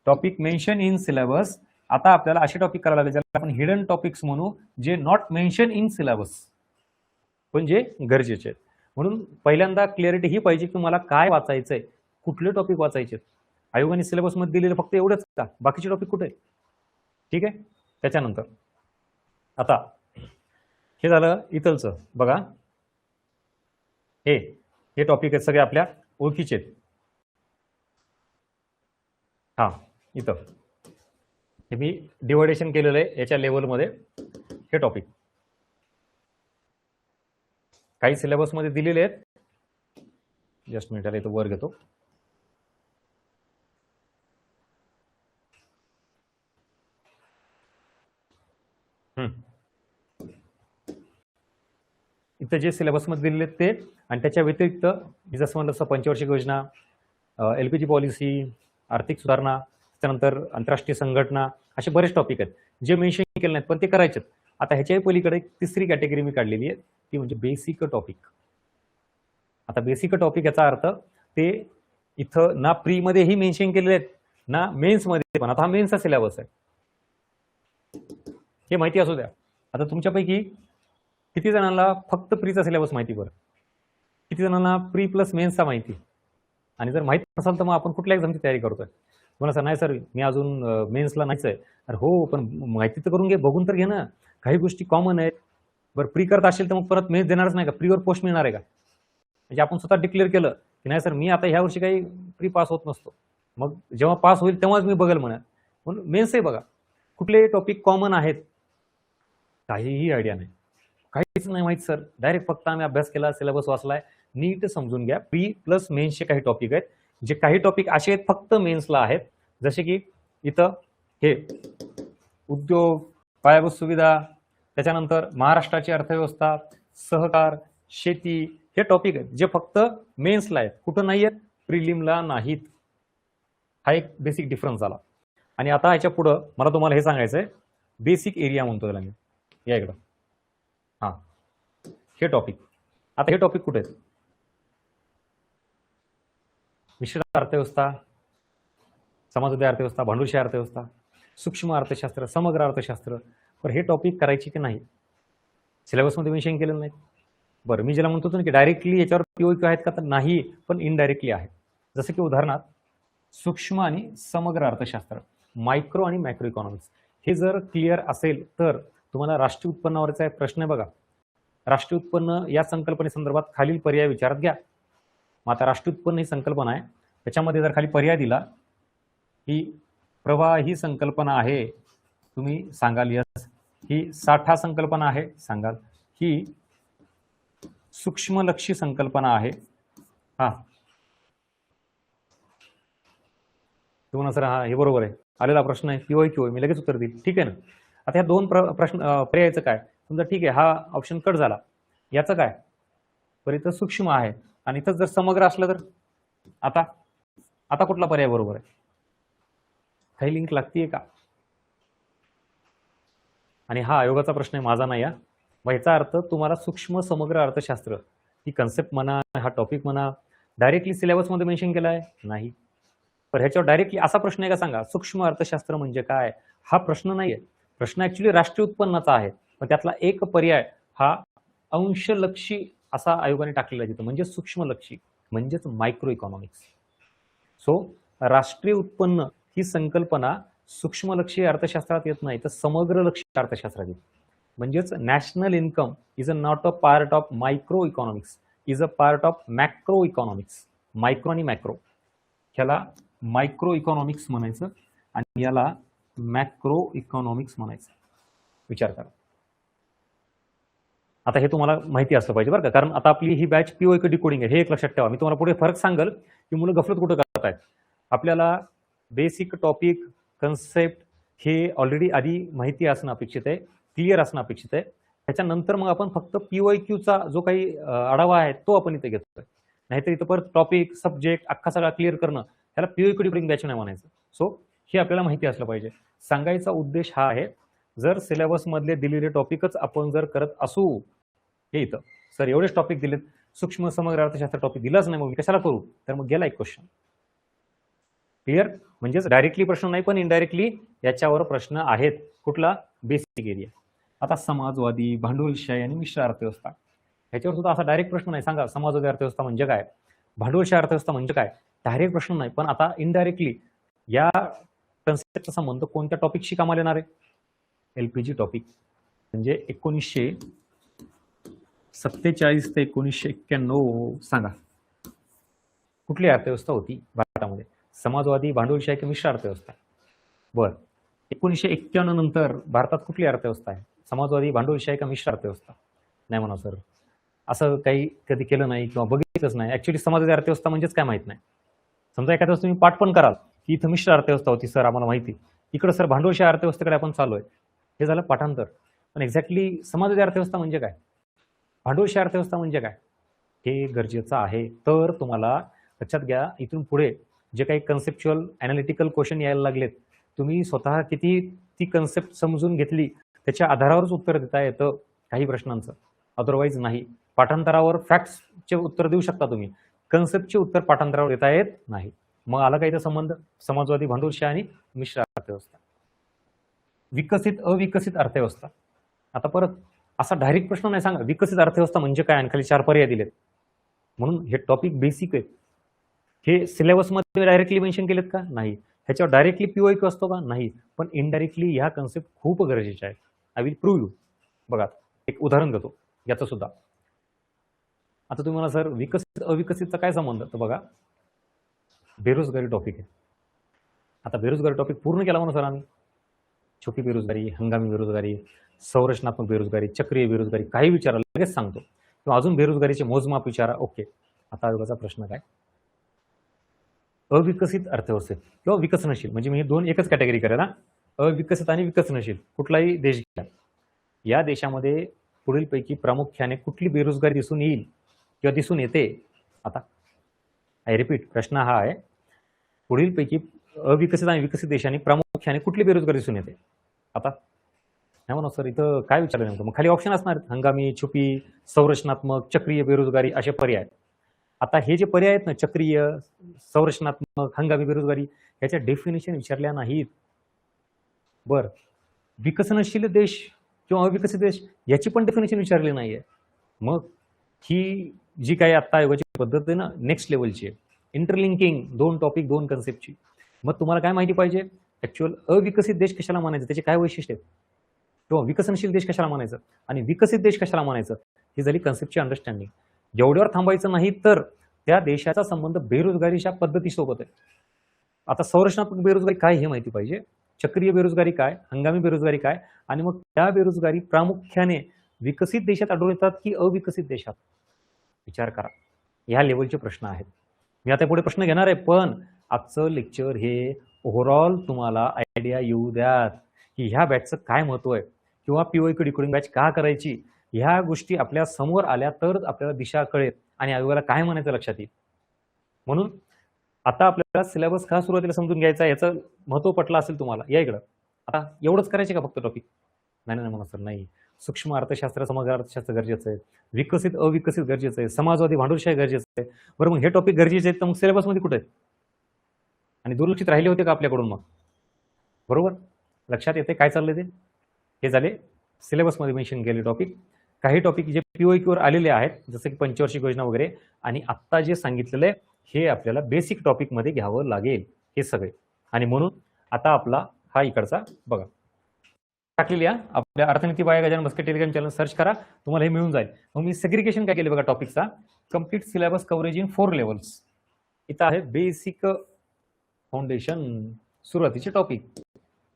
टॉपिक मेन्शन इन सिलेबस, आता आपल्याला असे टॉपिक करायला लागले ज्याला आपण हिडन टॉपिक्स म्हणू, जे नॉट मेन्शन इन सिलेबस, पण जे गरजेचे आहेत. म्हणून पहिल्यांदा क्लिअरिटी ही पाहिजे की मला काय वाचायचंय, कुठले टॉपिक वाचायचे. आयोगाने सिलेबसमध्ये दिलेलं फक्त एवढंच का? बाकीचे टॉपिक कुठे? ठीक आहे. त्याच्यानंतर आता हे झालं इथलचं. बघा, हे टॉपिक आहेत सगळे आपल्या ओळखीचे आहेत. हा, इथं हे मी डिवायडेशन केलेलं आहे याच्या लेवलमध्ये. हे टॉपिक काही सिलेबसमध्ये दिलेले आहेत. जस्ट मिनिटाला इथं वर घेतो. इथं जे सिलेबसमध्ये दिलेले आहेत ते, आणि त्याच्या व्यतिरिक्त जसं म्हणलं तसं पंचवार्षिक योजना, एलपीजी पॉलिसी, आर्थिक सुधारणा, त्यानंतर आंतरराष्ट्रीय संघटना, असे बरेच टॉपिक आहेत जे मेन्शन केले नाहीत पण ते करायचेत. आता ह्याच्याही पलीकडे एक तिसरी कॅटेगरी मी काढलेली आहे, ती म्हणजे बेसिक टॉपिक. आता बेसिक टॉपिक याचा अर्थ ते इथं ना प्रीमध्येही मेन्शन केलेले आहेत ना मेन्समध्ये पण. आता हा मेन्सचा सिलेबस आहे, हे माहिती असू द्या. आता तुमच्यापैकी किती जणांना फक्त प्रीचा सिलेबस माहिती? बरं, किती जणांना प्री प्लस मेन्सचा माहिती? आणि जर माहिती नसाल तर मग आपण कुठल्या एक्झामची तयारी करतोय? तुम्हाला सर नाही सर मी अजून मेन्सला नाहीच आहे. अरे हो, पण माहिती तर करून घे, बघून तर घे ना, काही गोष्टी कॉमन आहेत. बरं, प्री करत असेल तर मग परत मेन्स देणारच नाही का? प्रीवर पोस्ट मिळणार आहे का? म्हणजे आपण स्वतः डिक्लेअर केलं की नाही सर मी आता ह्या वर्षी काही प्री पास होत नसतो, मग जेव्हा पास होईल तेव्हाच मी बघेल म्हणा. म्हणून मेन्सही बघा, कुठले टॉपिक कॉमन आहेत काहीही आयडिया नाही, काहीच नाही माहित सर. डायरेक्ट फक्त आम्ही अभ्यास केला, सिलेबस वाचलाय. नीट समजून घ्या, प्री प्लस मेन्सचे काही टॉपिक आहेत, जे काही टॉपिक असे आहेत फक्त मेन्सला आहेत. जसे की इथं हे उद्योग, पायाभूत सुविधा, त्याच्यानंतर महाराष्ट्राची अर्थव्यवस्था, सहकार, शेती, हे टॉपिक आहेत जे फक्त मेन्सला आहेत, कुठं नाही आहेत? प्रिलिमला नाहीत. हा एक बेसिक डिफरन्स आला. आणि आता ह्याच्या पुढं मला तुम्हाला हे सांगायचंय, बेसिक एरिया म्हणतो त्याला मी. या इकडं, हा, हे टॉपिक. आता हे टॉपिक कुठे आहेत? मिश्र अर्थव्यवस्था, समाजोदय अर्थव्यवस्था, भांडवलशाही अर्थव्यवस्था, सूक्ष्म अर्थशास्त्र, समग्र अर्थशास्त्र. पण हे टॉपिक करायचे की नाही? सिलेबसमध्ये मेन्शन केलेलं नाही. बरं, मी ज्याला म्हणतो ना की डायरेक्टली याच्यावर पीओक्यू आहेत का, तर नाही, पण इनडायरेक्टली आहेत. जसं की उदाहरणार्थ सूक्ष्म आणि समग्र अर्थशास्त्र, मायक्रो आणि मॅक्रो इकॉनॉमिक्स. हे जर क्लिअर असेल तर तुम्हाला राष्ट्रीय उत्पन्नावरचा एक प्रश्न आहे बघा. राष्ट्रीय उत्पन्न या संकल्पनेसंदर्भात खालील पर्याय विचारात घ्या. मग आता राष्ट्रीय उत्पन्न ही संकल्पना आहे, त्याच्यामध्ये जर खाली पर्याय दिला ही प्रवाह ही संकल्पना आहे, तुम्ही सांगाल यस. ही साठा संकल्पना आहे, सांगाल. ही सूक्ष्मलक्षी संकल्पना आहे, हा, तुम्हाला सर हा हे बरोबर आहे. आलेला प्रश्न आहे, पीओक्यू आहे, मी लगेच उत्तर देईल. ठीक आहे ना. आता ह्या दोन प्रश्न पर्यायाचं काय? समजा ठीक आहे, हा ऑप्शन कट झाला, याचं काय? पण इथं सूक्ष्म आहे आणि इथं जर समग्र असलं तर आता आता कुठला पर्याय बरोबर आहे? काही लिंक लागतीये का? आणि हा आयोगाचा प्रश्न आहे, माझा नाही. मग याचा अर्थ तुम्हाला सूक्ष्म समग्र अर्थशास्त्र ही कन्सेप्ट म्हणा, हा टॉपिक म्हणा, डायरेक्टली सिलेबसमध्ये मेन्शन केला आहे? नाही. पण ह्याच्यावर डायरेक्टली असा प्रश्न आहे का सांगा, सूक्ष्म अर्थशास्त्र म्हणजे काय? हा प्रश्न नाहीये. प्रश्न ऍक्च्युली राष्ट्रीय उत्पन्नाचा आहे, पण त्यातला एक पर्याय हा अंशलक्षी असा आयोगाने टाकलेला आहे तिथं, म्हणजे सूक्ष्मलक्षी, म्हणजेच मायक्रो इकॉनॉमिक्स. सो राष्ट्रीय उत्पन्न ही संकल्पना सूक्ष्मलक्षी अर्थशास्त्रात येत नाही, तर समग्रलक्षी अर्थशास्त्रात येते. म्हणजेच national income is a not a part of micro economics, is a part of macro economics. Micro आणि मॅक्रो, ह्याला मायक्रो इकॉनॉमिक्स म्हणायचं आणि याला मॅक्रो इकॉनॉमिक्स म्हणायचं. विचार करा. आता हे तुम्हाला माहिती असलं पाहिजे बरं का, कारण आता आपली ही बॅच पीओक्यू डिकोडिंग आहे, हे एक लक्षात ठेवा. मी तुम्हाला पुढे फरक सांगेल की मुलं गफलत कुठं करतायत. आपल्याला बेसिक टॉपिक, कन्सेप्ट हे ऑलरेडी आधी माहिती असणं अपेक्षित आहे. क्लिअर असणं अपेक्षित आहे. त्याच्यानंतर मग आपण फक्त PYQचा जो काही आढावा आहे तो आपण इथे घेतोय. नाहीतर इथं परत टॉपिक सब्जेक्ट अख्खा सगळा क्लिअर करणं त्याला PYQ डिब्रिंग बॅच नाही म्हणायचं. सो हे आपल्याला माहिती असलं पाहिजे. सांगायचा उद्देश हा आहे, जर सिलेबस मधले दिलेले टॉपिकच आपण जर करत असू, हे इथं सर एवढेच टॉपिक दिलेत, सूक्ष्म समग्र अर्थशास्त्र टॉपिक दिलाच नाही, मग कशाला करू, तर मग गेला एक क्वेश्चन. क्लिअर? म्हणजेच डायरेक्टली प्रश्न नाही पण इनडायरेक्टली याच्यावर प्रश्न आहेत. कुठला? Basic area. आता समाजवादी, भांडवलशाही आणि मिश्र अर्थव्यवस्था, ह्याच्यावर सुद्धा असा डायरेक्ट प्रश्न नाही. सांगा समाजवादी अर्थव्यवस्था म्हणजे काय, भांडवलशाही अर्थव्यवस्था म्हणजे काय, डायरेक्ट प्रश्न नाही. पण आता इनडायरेक्टली या कन्सेप्टचा संबंध कोणत्या टॉपिकशी कामाला येणार आहे? LPG topic. म्हणजे 1947 ते 1991 सांगा कुठली अर्थव्यवस्था होती भारतामध्ये? समाजवादी, भांडवलशाही की मिश्र अर्थव्यवस्था? बरं, 1991 नंतर भारतात कुठली अर्थव्यवस्था आहे? समाजवादी, भांडवलशाही का मिश्र अर्थव्यवस्था? नाही म्हणा सर, असं काही कधी केलं नाही किंवा बघितलंच नाही. ऍक्च्युली समाजवादी अर्थव्यवस्था म्हणजेच काय माहित नाही. समजा एखाद्या वेळेस तुम्ही पाठ पण कराल की इथं मिश्र अर्थव्यवस्था होती सर, आम्हाला माहिती, इकडं सर भांडवलशाही अर्थव्यवस्थेकडे आपण चालू आहे, हे झालं पाठांतर. पण एक्झॅक्टली समाजवादी अर्थव्यवस्था म्हणजे काय, भांडवलशाही अर्थव्यवस्था म्हणजे काय, हे गरजेचं आहे. तर तुम्हाला लक्षात घ्या, इथून पुढे जे काही कन्सेप्च्युअल अनालिटिकल क्वेश्चन यायला लागलेत, तुम्ही स्वतः किती ती कन्सेप्ट समजून घेतली त्याच्या आधारावरच उत्तर देता येतं काही प्रश्नांचं, अदरवाईज नाही. पाठांतरावर फॅक्ट्सचे उत्तर देऊ शकता तुम्ही, कन्सेप्टचे उत्तर पाठांतरावर देता येत नाही. मग आला काही संबंध समाजवादी, भांडवलशाही आणि मिश्र अर्थव्यवस्था. विकसित अविकसित अर्थव्यवस्था. आता परत असा डायरेक्ट प्रश्न नाही सांगा विकसित अर्थव्यवस्था म्हणजे काय आणि खाली 4 पर्याय दिलेत. म्हणून हे टॉपिक बेसिक आहेत. हे सिलेबसमध्ये डायरेक्टली मेन्शन केलेत का? नाही. ह्याच्यावर डायरेक्टली PYQ असतो का? नाही. पण इनडायरेक्टली ह्या कन्सेप्ट खूप गरजेच्या आहेत. I will prove you. बघा एक उदाहरण देतो याचं सुद्धा. आता तुम्हाला सर विकसित अविकसितचा काय संबंध? तर बघा, बेरोजगारी टॉपिक आहे. आता बेरोजगारी टॉपिक पूर्ण केला म्हणून सर आम्ही, छोटी बेरोजगारी, हंगामी बेरोजगारी, संरचनात्मक बेरोजगारी, चक्रीय बेरोजगारी, काही विचारा लगेच सांगतो. किंवा अजून बेरोजगारीचे मोजमाप विचारा. ओके, आता आयोगाचा प्रश्न काय? अविकसित अर्थव्यवस्थेत किंवा विकसनशील, म्हणजे मी 2 एकच कॅटेगरी करेल ना, अविकसित आणि विकसनशील. कुठलाही देश घ्या, या देशामध्ये पुढीलपैकी प्रामुख्याने कुठली बेरोजगारी दिसून येईल किंवा दिसून येते? आता आय रिपीट, प्रश्न हा आहे, पुढीलपैकी अविकसित आणि विकसित देशांनी प्रामुख्याने कुठली बेरोजगारी दिसून येते? आता नाही म्हणा सर, इथं काय विचारलं नेमकं? मग खाली ऑप्शन असणार आहेत, हंगामी, छुपी, संरचनात्मक, चक्रीय बेरोजगारी असे पर्याय. आता हे जे पर्याय आहेत ना, चक्रीय, संरचनात्मक, हंगामी बेरोजगारी, याच्या डेफिनेशन विचारल्या नाहीत. बर, विकसनशील देश किंवा अविकसित देश याची पण डेफिनेशन विचारली नाहीये. मग ही जी काही आता आयोगाची पद्धत आहे ना, नेक्स्ट लेवलची आहे, इंटरलिंकिंग 2 टॉपिक 2 कन्सेप्टची. मग तुम्हाला काय माहिती पाहिजे? ऍक्च्युअल अविकसित देश कशाला म्हणायचं, त्याचे काय वैशिष्ट्य आहेत, किंवा विकसनशील देश कशाला म्हणायचं आणि विकसित देश कशाला म्हणायचं, ही झाली कन्सेप्टची अंडरस्टँडिंग. एवढ्यावर थांबायचं नाही, तर त्या देशाचा संबंध बेरोजगारीच्या पद्धतीसोबत आहे. आता संरचनात्मक बेरोजगारी काय हे माहिती पाहिजे, चक्रीय बेरोजगारी काय, हंगामी बेरोजगारी काय, आणि मग त्या बेरोजगारी प्रामुख्याने विकसित देशात आढळून येतात की अविकसित देशात, विचार करा. ह्या लेवलचे प्रश्न आहेत. मी आता पुढे प्रश्न घेणार आहे, पण आजचं लेक्चर हे ओव्हरऑल तुम्हाला आयडिया येऊ द्यात की ह्या बॅचचं काय महत्व आहे किंवा PYQ डिकोडिंग बॅच का करायची. ह्या गोष्टी आपल्या समोर आल्या तर आपल्याला दिशा कळेल आणि आयोगाला काय म्हणायचं लक्षात येईल. म्हणून आता आपल्याला सिलेबस का सुरुवातीला समजून घ्यायचा, याचं महत्व पटलं असेल तुम्हाला. या इकडं आता एवढंच करायचे का फक्त टॉपिक? नाही नाही म्हणा सर, नाही. सूक्ष्म अर्थशास्त्र, समग्र अर्थशास्त्र गरजेचं आहे, विकसित अविकसित गरजेचं आहे, समाजवादी भांडवलशाही गरजेचं आहे. बरं, मग हे टॉपिक गरजेचे आहेत, तर मग सिलेबसमध्ये कुठे आहेत आणि दुर्लक्षित राहिले होते का आपल्याकडून? मग बरोबर लक्षात येते काय चाललंय ते. हे झाले सिलेबसमध्ये मेन्शन केलेले टॉपिक. काही टॉपिक जे PYQ वर आलेले आहेत, जसं की पंचवार्षिक योजना वगैरे, आणि आत्ता जे सांगितलेलं आहे हे आपल्याला बेसिक टॉपिकमध्ये घ्यावं लागेल हे सगळे. आणि म्हणून आता आपला हा इकडचा बघा टाकलेली आहे आपल्या अर्थनीती by Gajanan Bhaske Telegram channel search करा, तुम्हाला हे मिळून जाईल. मग मी सेग्रिगेशन काय केले बघा टॉपिकचा, complete syllabus coverage in 4 levels. इथं आहे बेसिक फाउंडेशन, सुरुवातीचे टॉपिक,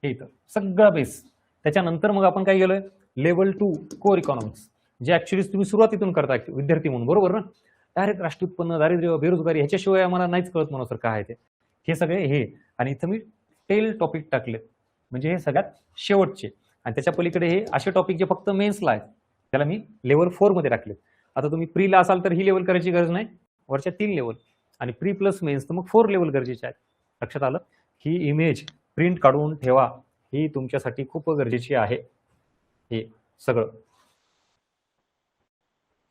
हे इथं सगळा बेस. त्याच्यानंतर मग आपण काय गेलोय, लेवल 2 कोर इकॉनॉमिक्स, जे ऍक्च्युअली तुम्ही सुरुवातीतून करता विद्यार्थी म्हणून, बरोबर ना. डायरेक्ट राष्ट्रीय उत्पन्न, दारिद्र्य, बेरोजगारी ह्याच्याशिवाय आम्हाला नाहीच कळत म्हणून सर काय आहे ते. हे सगळे हे, आणि इथं मी टेल टॉपिक टाकले, म्हणजे हे सगळ्यात शेवटचे. आणि त्याच्या पलीकडे हे असे टॉपिक जे फक्त मेन्सला आहेत, त्याला मी लेवल 4 मध्ये टाकले. आता तुम्ही प्रीला असाल तर ही लेवल करायची गरज नाही, वरच्या 3 लेवल, आणि प्री प्लस मेन्स तर मग 4 लेवल गरजेचे आहेत. लक्षात आलं? ही इमेज प्रिंट काढून ठेवा, ही तुमच्यासाठी खूप गरजेची आहे. हे सगळं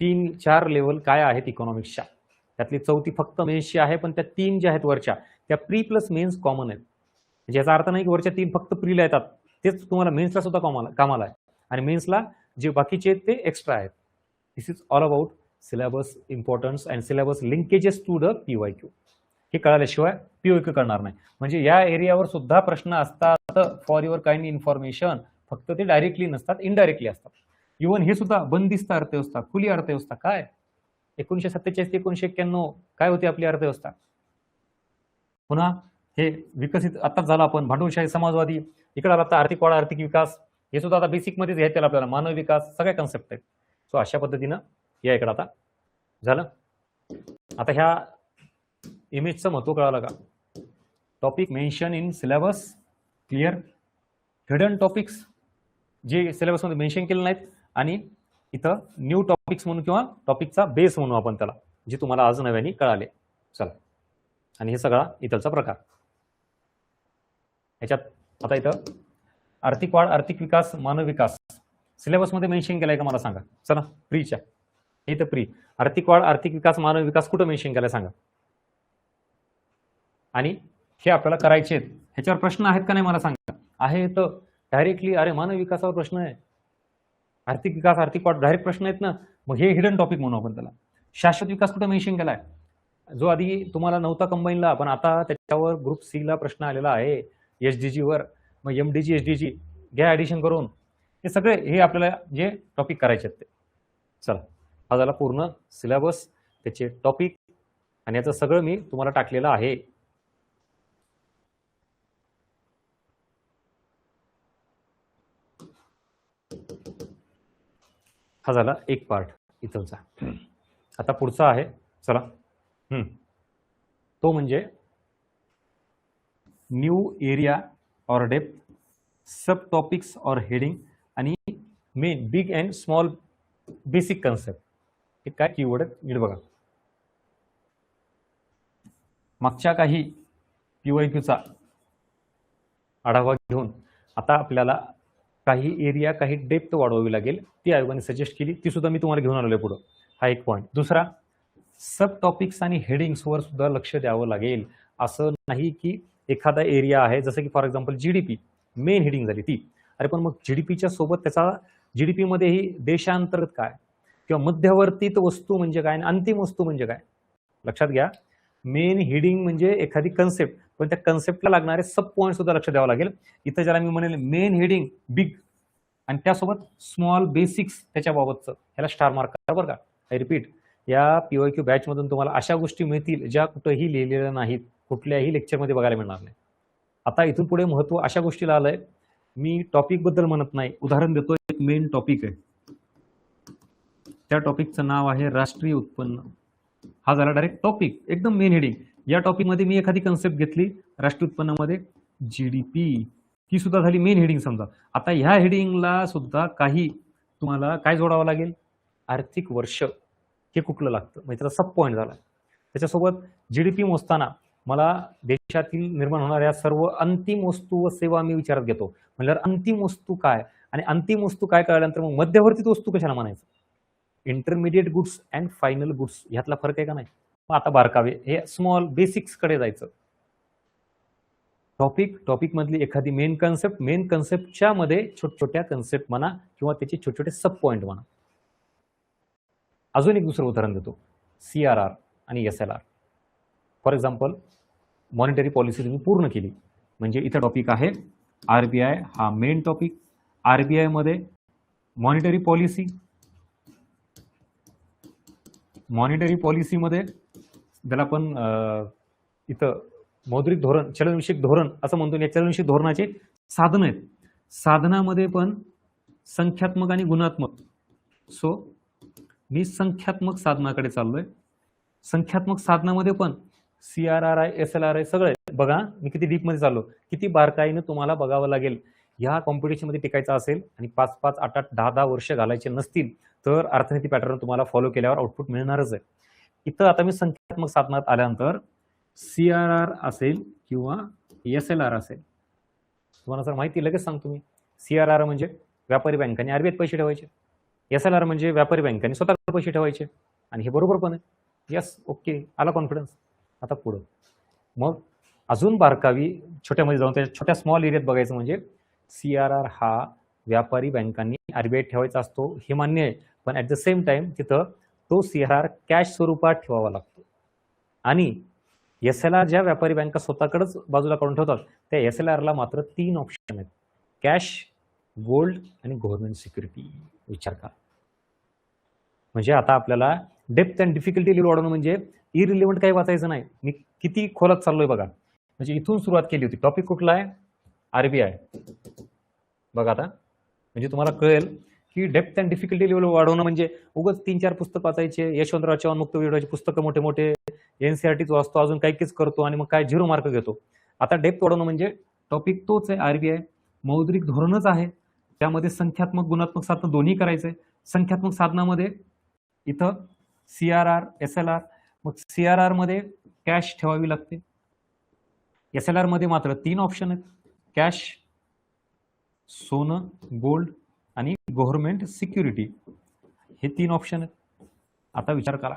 3-4 लेवल काय आहेत इकॉनॉमिक्सच्या, त्यातली चौथी फक्त मेन्सची आहे, पण त्या 3 ज्या आहेत वरच्या त्या प्री प्लस मेन्स कॉमन आहेत. म्हणजे याचा अर्थ नाही की वरच्या 3 फक्त प्रीला येतात, तेच तुम्हाला मेन्सला सुद्धा कामाला आहे, आणि मेन्सला जे बाकीचे आहेत ते एक्स्ट्रा आहेत. This is all about syllabus importance and syllabus linkages to the PYQ. हे कळाल्याशिवाय PYQ करणार नाही. म्हणजे या एरियावर सुद्धा प्रश्न असतात फॉर युअर काइंड इन्फॉर्मेशन, फक्त ते डायरेक्टली नसतात, इनडायरेक्टली असतात. इव्हन हे सुद्धा बंदिस्त अर्थव्यवस्था, खुली अर्थव्यवस्था काय 1947 ते 1991 काय होती आपली अर्थव्यवस्था. पुन्हा हे विकसित आताच झालं आपण भांडवलशाही समाजवादी, इकडे आला आता आर्थिक वाढ आर्थिक विकास, हे सुद्धा आता बेसिक मध्येच घ्यायचं आपल्याला, मानव विकास, सगळ्या कन्सेप्ट आहेत. सो अशा पद्धतीनं या इकडे आता झालं. आता ह्या इमेजचं महत्व कळालं का? Topic mention in syllabus clear, hidden topics जे सिलेबसमध्ये मेन्शन केले नाहीत, आणि इथं न्यू टॉपिक्स म्हणून किंवा टॉपिकचा बेस म्हणून आपण त्याला, जे तुम्हाला आज नव्याने कळाले. चला, आणि हे सगळा इथलचा प्रकार. ह्याच्यात आता इथं आर्थिक वाढ आर्थिक विकास मानव विकास सिलेबसमध्ये मेन्शन केलाय का मला सांगा. चला, प्रीच्या इथं प्री आर्थिक वाढ आर्थिक विकास मानव विकास कुठं मेन्शन केलाय सांगा. आणि हे आपल्याला करायचे आहेत, ह्याच्यावर प्रश्न आहेत का नाही मला सांगा. आहे तर डायरेक्टली, अरे मानव विकासावर प्रश्न आहे, आर्थिक विकास आर्थिक वाढ डायरेक्ट प्रश्न आहेत ना, मग हे हिडन टॉपिक म्हणू आपण त्याला. शाश्वत विकास कुठं मेन्शन केलाय, जो आधी तुम्हाला नव्हता कंबाईनला, पण आता त्याच्यावर ग्रुप सी ला प्रश्न आलेला आहे SDG वर. मग MDG SDG घ्या ऍडिशन करून, हे सगळे हे आपल्याला जे टॉपिक करायचे आहेत ते. चला, हा झाला पूर्ण सिलेबस, त्याचे टॉपिक, आणि याचं सगळं मी तुम्हाला टाकलेलं आहे. हा झाला एक पार्ट इथलचा. आता पुढचा आहे, चला, तो म्हणजे न्यू एरिया और डेप्थ, सब टॉपिक्स और हेडिंग, आणि main big and small basic concept. हे काय कीवर्ड आहेत नीट बघा. मागच्या काही PYQचा आढावा घेऊन आता आपल्याला काही एरिया काही डेप्थ वाढवावी लागेल, ती आयोगाने सजेस्ट केली, ती सुद्धा मी तुम्हाला घेऊन आलेलो पुढं. हा एक पॉईंट. दुसरा, सब टॉपिक्स आणि हेडिंग्सवर सुद्धा लक्ष द्यावं लागेल. असं नाही की एखादा एरिया आहे, जसं की for example GDP main heading झाली ती, अरे पण मग GDPच्या सोबत त्याचा GDP मध्येही देशांतर्गत काय किंवा मध्यवर्तीत वस्तू म्हणजे काय आणि अंतिम वस्तू म्हणजे काय. लक्षात घ्या, मेन हेडिंग म्हणजे एखादी कन्सेप्ट, पण त्या कन्सेप्टला लागणारे सब पॉईंट सुद्धा लक्ष द्यावं लागेल. इथं ज्याला मी म्हणेल मेन हेडिंग बिग, आणि त्यासोबत स्मॉल बेसिक्स त्याच्याबाबतचं, ह्याला स्टार मार्क करा बरं का. आय रिपीट, या PYQ बॅचमधून तुम्हाला अशा गोष्टी मिळतील ज्या कुठेही लिहिलेल्या नाहीत, कुठल्याही लेक्चरमध्ये बघायला मिळणार नाही. आता इथून पुढे महत्व अशा गोष्टीला आलंय, मी टॉपिक बद्दल म्हणत नाही, उदाहरण देतो. एक मेन टॉपिक आहे, त्या टॉपिकचं नाव आहे राष्ट्रीय उत्पन्न. हा झाला डायरेक्ट टॉपिक, एकदम मेन हेडिंग. या टॉपिकमध्ये मी एखादी कन्सेप्ट घेतली राष्ट्रीय उत्पन्नामध्ये GDP, ती सुद्धा झाली मेन हेडिंग समजा. आता ह्या हेडिंगला सुद्धा काही तुम्हाला काय जोडावं लागेल, आर्थिक वर्ष हे कुठलं लागतं, म्हणजे त्याचा सब पॉईंट झाला. त्याच्यासोबत GDP मोजताना मला देशातील निर्माण होणाऱ्या सर्व अंतिम वस्तू व सेवा मी विचारात घेतो. म्हणजे अंतिम वस्तू काय, आणि अंतिम वस्तू काय कळल्यानंतर मग मध्यवर्ती वस्तू कशाला म्हणायचं, intermediate goods and final goods, ह्यातला फरक आहे का नाही. मग आता बारकावे, हे स्मॉल बेसिक्स कडे जायचं. टॉपिक मधली एखादी मेन कन्सेप्टच्या मध्ये छोट्या कन्सेप्ट म्हणा किंवा त्याचे छोटे सब पॉईंट म्हणा. अजून एक दुसरं उदाहरण देतो, CRR आणि SLR. For example, monetary policy तुम्ही पूर्ण केली, म्हणजे इथं टॉपिक आहे RBI, हा मेन टॉपिक. RBI मध्ये मॉनिटरी पॉलिसीमध्ये त्याला आपण इथं मौद्रिक धोरण, चलनविषयक धोरण असं म्हणतो. या चलनविषयक धोरणाचे साधन आहेत, साधनामध्ये पण संख्यात्मक आणि गुणात्मक. सो मी संख्यात्मक साधनाकडे चाललोय. संख्यात्मक साधनामध्ये पण CRR आहे, SLR आहे, सगळं बघा. मी किती डीप मध्ये चाललो, किती बारकाईनं तुम्हाला बघावं लागेल. या कॉम्पिटिशनमध्ये टिकायचं असेल आणि 5-5, 8-8, 10-10 वर्ष घालायचे नसतील तर अर्थनीती पॅटर्न तुम्हाला फॉलो केल्यावर आउटपुट मिळणारच आहे. इथं आता मी संख्यात्मक साधनात आल्यानंतर CRR असेल किंवा SLR असेल, तुम्हाला सर माहिती लगेच सांगतो मी. CRR म्हणजे व्यापारी बँकांनी आरबीआयत पैसे ठेवायचे, SLR म्हणजे व्यापारी बँकांनी स्वतःकडे पैसे ठेवायचे, आणि हे बरोबर पण आहे. यस, ओके, आला कॉन्फिडन्स. आता पुढं मग अजून बारकावी छोट्यामध्ये जाऊन त्या छोट्या स्मॉल एरियात बघायचं म्हणजे CRR हा व्यापारी बँकांनी आरबीआयत ठेवायचा असतो, हे मान्य आहे. पण ॲट द सेम टाइम तिथं तो CRR कॅश स्वरूपात ठेवावा लागतो. आणि SLR ज्या व्यापारी बँका स्वतःकडेच बाजूला काढून ठेवतात त्या SLRला मात्र 3 ऑप्शन आहेत: कॅश, गोल्ड आणि गव्हर्नमेंट सिक्युरिटी. विचार करा. म्हणजे आता आपल्याला डेप्थ अँड डिफिकल्टी लेवल वाढवणं म्हणजे इरिलेव्हंट काही वाचायचं नाही. मी किती खोलात चाललोय बघा. म्हणजे इथून सुरुवात केली होती. टॉपिक कुठला आहे? आरबीआय. बघा आता म्हणजे तुम्हाला कळेल की डेप्थ अँड डिफिकल्टी लेवल वाढवणं म्हणजे उगाच 3-4 पुस्तक वाचायचे, यशवंतराव चव्हाण मुक्त विभागाची पुस्तकं मोठे मोठे, NCERTच वाचतो, अजून काही काहीच करतो आणि मग काय 0 मार्क घेतो. आता डेप्थ वाढवणं म्हणजे टॉपिक तोच आहे. आरबीआय मौद्रिक धोरणच आहे, त्यामध्ये संख्यात्मक गुणात्मक साधनं दोन्ही करायचंय. संख्यात्मक साधनामध्ये इथं CRR, SLR. मग CRR मध्ये कॅश ठेवावी लागते, SLR मध्ये मात्र 3 ऑप्शन आहेत: कॅश, सोनं, गोल्ड आणि गव्हर्नमेंट सिक्युरिटी. हे 3 ऑप्शन आहेत. आता विचार करा,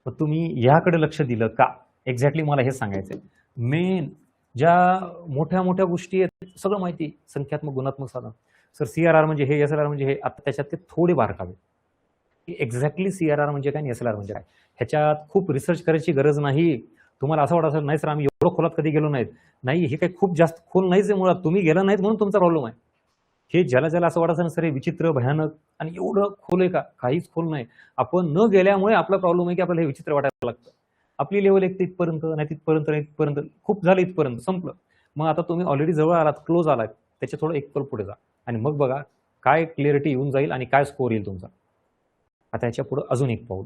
तर तुम्ही याकडे लक्ष दिलं का? एक्झॅक्टली मला हे सांगायचंय. मेन ज्या मोठ्या मोठ्या गोष्टी आहेत सगळं माहिती, संख्यात्मक गुणात्मक साधन. सर CRR म्हणजे हे, SLR म्हणजे हे. आता त्याच्यात ते थोडे बारकावे की एक्झॅक्टली CRR म्हणजे काय आणि SLR म्हणजे काय. ह्याच्यात खूप रिसर्च करायची गरज नाही. तुम्हाला असं वाटत असेल नाही सर आम्ही एवढं खोलात कधी गेलो नाहीत. नाही, हे काही खूप जास्त खोल नाहीच आहे. मुळात तुम्ही गेला नाहीत म्हणून तुमचा प्रॉब्लेम आहे. हे ज्याला ज्याला असं वाटत असेल सर हे विचित्र, भयानक आणि एवढं खोल आहे का? काहीच खोल नाही. आपण न गेल्यामुळे आपला प्रॉब्लेम आहे की आपल्याला हे विचित्र वाटायला लागतं. आपली लेवल एक इथपर्यंत, नाही तिथपर्यंत, नाही इथपर्यंत, खूप झालं इथपर्यंत, संपलं. मग आता तुम्ही ऑलरेडी जवळ आलात, क्लोज आलात, त्याच्या थोडं एक पल पुढे जा आणि मग बघा काय क्लिअरिटी येऊन जाईल आणि काय स्कोर येईल तुमचा. आता याच्या पुढं अजून एक पाऊल.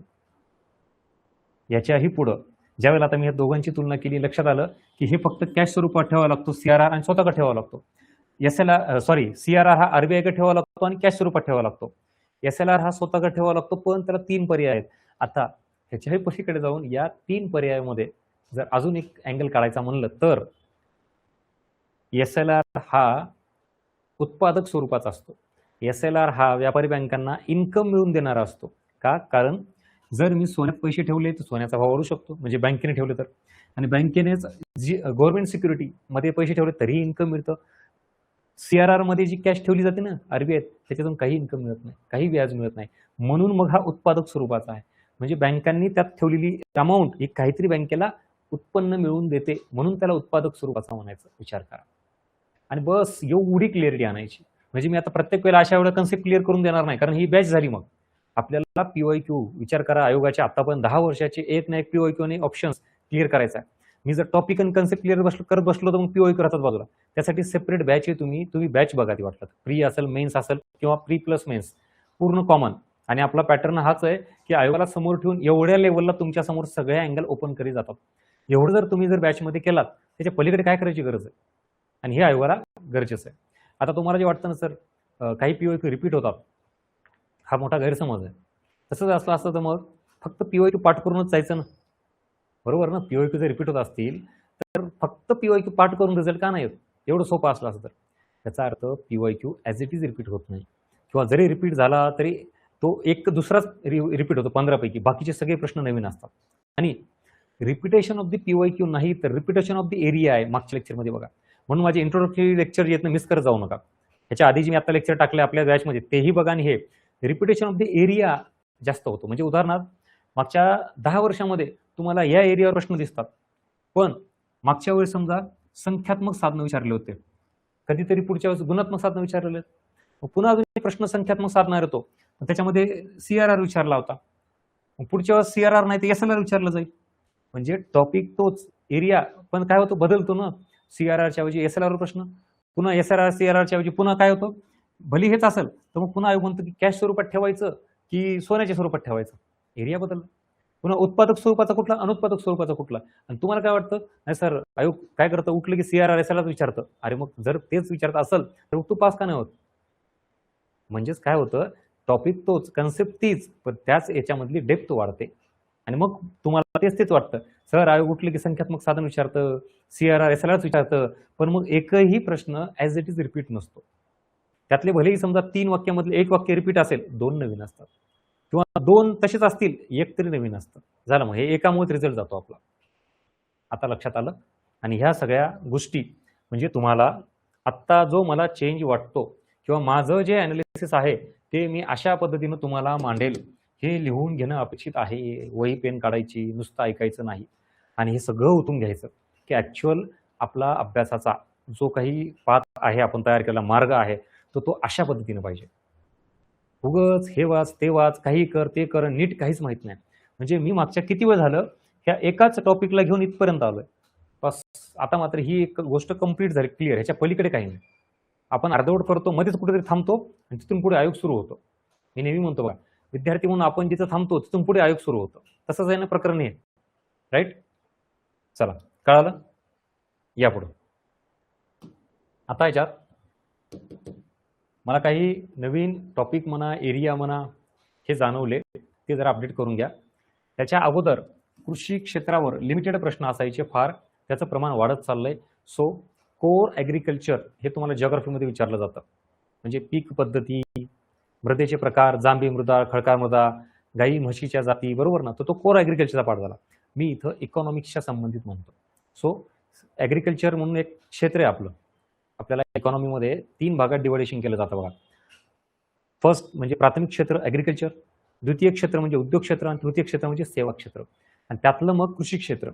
याच्याही पुढं ज्यावेळेला आता मी या दोघांची तुलना केली, लक्षात आलं की हे फक्त कॅश स्वरूपात ठेवावा लागतो CRR आणि स्वतःकडे ठेवावा लागतो. CRR हा आरबीआयकडे ठेवावा लागतो आणि कॅश स्वरूपात ठेवावा लागतो. SLR हा स्वतःकडे ठेवावा लागतो, पण त्याला 3 पर्याय आहेत. आता ह्याच्याही पलीकडे जाऊन या 3 पर्यायामध्ये जर अजून एक अँगल काढायचा म्हणलं तर SLR हा उत्पादक स्वरूपाचा असतो. SLR हा व्यापारी बँकांना इन्कम मिळवून देणारा असतो. का? कारण जर मी सोन्यात पैसे ठेवले तर सोन्याचा भाव वाढू शकतो, म्हणजे बँकेने ठेवले तर, आणि बँकेनेच जी गव्हर्नमेंट सिक्युरिटी मध्ये पैसे ठेवले तरीही इन्कम मिळतं. CRR मध्ये जी कॅश ठेवली जाते ना आरबीआयत, त्याच्यातून काही इन्कम मिळत नाही, काही व्याज मिळत नाही. म्हणून मग हा उत्पादक स्वरूपाचा आहे. म्हणजे बँकांनी त्यात ठेवलेली अमाऊंट ही काहीतरी बँकेला उत्पन्न मिळवून देते, म्हणून त्याला उत्पादक स्वरूपाचा म्हणायचं. विचार करा. आणि बस एवढी क्लिअरिटी आणायची. म्हणजे मी आता प्रत्येक वेळेला अशा वेळेला कन्सेप्ट क्लिअर करून देणार नाही, कारण ही बॅच झाली. मग आपल्याला PYQ विचार करा, आयोगाच्या आतापर्यंत 10 वर्षाचे एक ना एक PYQ आणि ऑप्शन्स क्लिअर करायचा आहे. मी जर टॉपिक आणि कन्सेप्ट क्लिअर करत बसलो तर मग PYQ राहतात बाजूला. त्यासाठी सेपरेट बॅच आहे. तुम्ही बॅच बघा, ती वाटलं प्री असेल, मेन्स असेल किंवा प्री प्लस मेन्स, पूर्ण कॉमन. आणि आपला पॅटर्न हाच आहे की आयोगाला समोर ठेवून एवढ्या लेवलला तुमच्या समोर सगळे अँगल ओपन करी जातात. एवढं जर तुम्ही बॅचमध्ये केलात त्याच्या पलीकडे काय करायची गरज आहे, आणि हे आयोगाला गरजेचं आहे. आता तुम्हाला जे वाटतं ना सर काही PYQ रिपीट होतात, हा मोठा गैरसमज आहे. तसंच असतं तर मग फक्त PYQ पाठ करूनच जायचं ना, बरोबर ना? PYQ जर रिपीट होत असतील तर फक्त PYQ पाठ करून रिझल्ट का नाही होत? एवढं सोपं असलं असतं तर. याचा अर्थ PYQ as it is repeat होत नाही, किंवा जरी रिपीट झाला तरी तो एक दुसराच रिपीट होतो 15 पैकी, बाकीचे सगळे प्रश्न नवीन असतात. आणि रिपिटेशन ऑफ द PYQ नाही तर रिपिटेशन ऑफ द एरिया आहे मागच्या लेक्चरमध्ये बघा. म्हणून माझे इंट्रोडक्टरी लेक्चर येत मिस करत जाऊ नका. ह्याच्या आधी जे मी आता लेक्चर टाकले आपल्या बॅचमध्ये तेही बघा, आणि हे रिपिटेशन ऑफ द एरिया जास्त होतो. म्हणजे उदाहरणार्थ मागच्या 10 वर्षामध्ये तुम्हाला या एरियावर प्रश्न दिसतात, पण मागच्या वेळेस समजा संख्यात्मक साधनं विचारले होते, कधीतरी पुढच्या वेळेस गुणात्मक साधनं विचारलेले, पुन्हा अजून एक प्रश्न संख्यात्मक साधणार येतो, त्याच्यामध्ये CRR विचारला होता, पुढच्या वेळेस CRR नाही तर SLR विचारलं जाईल. म्हणजे टॉपिक तोच, एरिया पण काय होतो, बदलतो ना. CRRच्या ऐवजी SLR प्रश्न, पुन्हा SLR CRRच्या ऐवजी पुन्हा काय होतं, भली हेच असेल तर मग पुन्हा आयोग म्हणतो की कॅश स्वरूपात ठेवायचं की सोन्याच्या स्वरूपात ठेवायचं, एरिया बदलला. पुन्हा उत्पादक स्वरूपाचा कुठला, अनुत्पादक स्वरूपाचा कुठला. आणि तुम्हाला काय वाटतं, नाही सर आयोग काय करतं, उठलं की CRRSLच विचारतं. अरे मग जर तेच विचारत असेल तर तू पास का नाही होत? म्हणजेच काय होतं, टॉपिक तोच, कन्सेप्ट तीच, पण त्याच याच्यामधली डेप्थ वाढते. आणि मग तुम्हाला तेच वाटतं, सर आयोग उठले की संख्यात्मक साधन विचारतं, CRRSLच विचारतं, पण मग एकही प्रश्न ॲज इट इज रिपीट नसतो. त्यातले भलेही समजा 3 वाक्यामधले 1 वाक्य रिपीट असेल, 2 नवीन असतात, किंवा 2 तसेच असतील, 1 तरी नवीन असतं. झालं, मग हे एकामुळेच रिझल्ट जातो आपला. आता लक्षात आलं. आणि ह्या सगळ्या गोष्टी म्हणजे तुम्हाला आत्ता जो मला चेंज वाटतो किंवा माझं जे ॲनालिसिस आहे ते मी अशा पद्धतीनं तुम्हाला मांडेल, हे लिहून घेणं अपेक्षित आहे. वही पेन काढायची, नुसतं ऐकायचं नाही. आणि हे सगळं ओतून घ्यायचं की ॲक्च्युअल आपला अभ्यासाचा जो काही पाथ आहे, आपण तयार केलेला मार्ग आहे, तो अशा पद्धतीनं पाहिजे. उगच हे वाच, ते वाच, काही कर, ते कर, नीट काहीच माहित नाही. म्हणजे मी मागच्या किती वेळ झालं ह्या एकाच टॉपिकला घेऊन इथपर्यंत आलोय. बस आता मात्र ही एक गोष्ट कंप्लीट झाली, क्लिअर. ह्याच्या पलीकडे काही नाही. आपण अर्धवट करतो, मध्येच कुठेतरी थांबतो आणि तिथून पुढे आयोग सुरू होतो. मी नेहमी म्हणतो बघा, विद्यार्थी म्हणून आपण जिथं थांबतो तिथून पुढे आयोग सुरू होतो. तसंच आहे ना प्रकरण आहे, राईट? चला, कळालं? या पुढं. आता याच्यात मला काही नवीन टॉपिक म्हणा, एरिया म्हणा, हे जाणवले, ते जरा अपडेट करून घ्या. त्याच्या अगोदर कृषी क्षेत्रावर लिमिटेड प्रश्न असायचे फार, त्याचं प्रमाण वाढत चाललंय. सो कोर ॲग्रिकल्चर हे तुम्हाला जिओग्राफीमध्ये विचारलं जातं. म्हणजे पीक पद्धती, मृदेचे प्रकार, जांभी मृदा, खडकाळ मृदा, गाई म्हशीच्या जाती, बरोबर ना? तर तो कोर ॲग्रिकल्चरचा पार्ट झाला. मी इथं इकॉनॉमिक्सच्या संबंधित म्हणतो. सो ॲग्रिकल्चर म्हणून एक क्षेत्र आहे आपलं. आपल्याला इकॉनॉमीमध्ये 3 भागात डिव्हायडेशन केलं जातं बघा. फर्स्ट म्हणजे प्राथमिक क्षेत्र ॲग्रिकल्चर, द्वितीय क्षेत्र म्हणजे उद्योग क्षेत्र, आणि तृतीय क्षेत्र म्हणजे सेवा क्षेत्र, आणि त्यातलं मग कृषी क्षेत्र.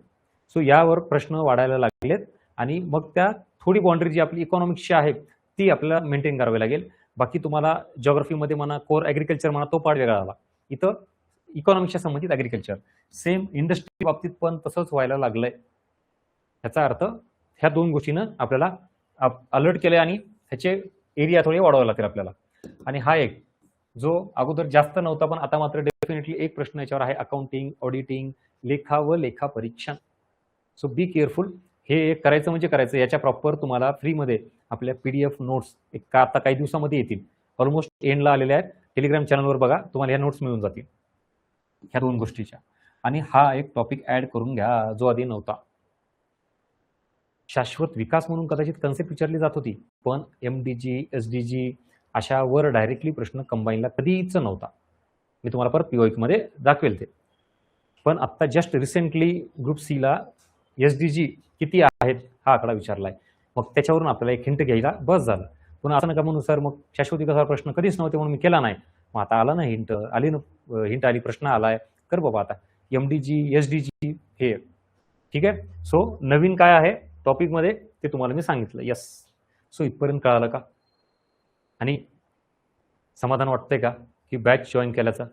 सो यावर प्रश्न वाढायला लागलेत, आणि मग त्या थोडी बाउंड्री जी आपली इकॉनॉमिक्सची आहे ती आपल्याला मेंटेन करावी लागेल. बाकी तुम्हाला जिओग्राफीमध्ये म्हणा, कोर ॲग्रिकल्चर म्हणा, तो पार्ट वेगळा आला. इथं इकॉनॉमिक्सच्या संबंधित ॲग्रिकल्चर. सेम इंडस्ट्री बाबतीत पण तसंच व्हायला लागलंय. ह्याचा अर्थ ह्या 2 गोष्टीनं आपल्याला अलर्ट केले, आणि ह्याचे एरिया थोडे वाढवावे लागतील आपल्याला. आणि हा एक जो अगोदर जास्त नव्हता, पण आता मात्र डेफिनेटली एक प्रश्न याच्यावर आहे, अकाउंटिंग, ऑडिटिंग, लेखा व लेखा परीक्षण. So be careful. हे करायचं म्हणजे करायचं. याच्या प्रॉपर तुम्हाला फ्रीमध्ये आपल्या PDF नोट्स आता काही दिवसामध्ये येतील. ऑलमोस्ट एंडला आलेल्या आहेत. टेलिग्राम चॅनलवर बघा, तुम्हाला ह्या नोट्स मिळून जातील ह्या 2 गोष्टीच्या. आणि हा एक टॉपिक ऍड करून घ्या जो आधी नव्हता. शाश्वत विकास म्हणून कदाचित कन्सेप्ट विचारली जात होती, पण MDG, SDG अशावर डायरेक्टली प्रश्न कंबाईनला कधीच नव्हता. मी तुम्हाला परत POIQ मध्ये दाखवेल ते. पण आत्ता जस्ट रिसेंटली ग्रुप Cला SDG किती आहेत हा आकडा विचारलाय. मग त्याच्यावरून आपल्याला एक हिंट घ्यायला बस झालं. पण असं नका म्हणून सर मग शाश्वत विकासावर प्रश्न कधीच नव्हते म्हणून मी केला नाही. मग आता आला ना हिंट, आली ना हिंट आली, प्रश्न आलाय, कर बाबा आता. MDG, SDG हे ठीक आहे. सो नवीन काय आहे टॉपिकमध्ये ते तुम्हाला मी सांगितलं. यस. सो इथपर्यंत कळालं का? आणि समाधान वाटतंय का की बॅच जॉईन केल्याचं?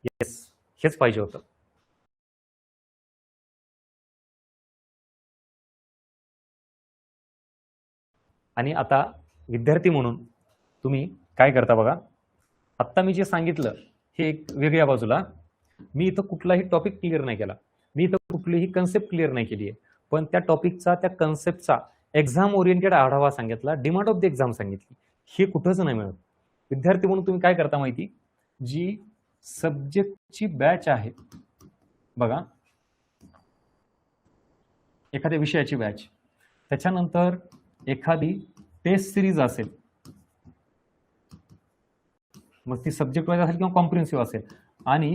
येस, हेच पाहिजे होतं. आणि आता विद्यार्थी म्हणून तुम्ही काय करता बघा, आत्ता मी जे सांगितलं हे एक वेगळ्या बाजूला, मी इथं कुठलाही टॉपिक क्लिअर नाही केला, मी इथं कुठलीही कन्सेप्ट क्लिअर नाही केली आहे, पण त्या टॉपिकचा, त्या कन्सेप्टचा एक्झाम ओरिएंटेड आढावा सांगितला, डिमांड ऑफ द एक्झाम सांगितली. हे कुठंच नाही मिळत. विद्यार्थी म्हणून तुम्ही काय करता माहिती, जी सब्जेक्टची बॅच आहे बघा, एखाद्या विषयाची बॅच, त्याच्यानंतर एखादी टेस्ट सिरीज असेल, मग ती सब्जेक्ट वाईज असेल किंवा कॉम्प्रिहेन्सिव्ह असेल, आणि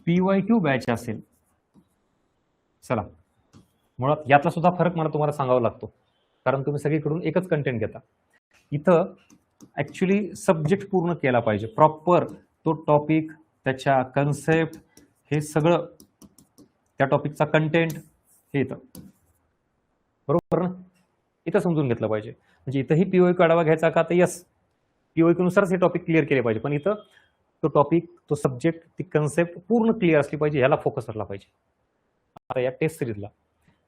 PYQ बॅच असेल. चला, मुळात यातला सुद्धा फरक मला तुम्हाला सांगावा लागतो, कारण तुम्ही सगळीकडून एकच कंटेंट घेता. इथं ऍक्च्युली सब्जेक्ट पूर्ण केला पाहिजे, प्रॉपर तो टॉपिक, त्याच्या कन्सेप्ट, हे सगळं, त्या टॉपिकचा कंटेंट हे येतं, बरोबर ना? इथं समजून घेतलं पाहिजे. म्हणजे इथंही PYQ आढावा घ्यायचा का, तर यस, PYQ नुसारच हे टॉपिक क्लिअर केले पाहिजे, पण इथं तो टॉपिक, तो सब्जेक्ट, ती कन्सेप्ट पूर्ण क्लिअर असली पाहिजे, ह्याला फोकस असला पाहिजे. आता या टेस्ट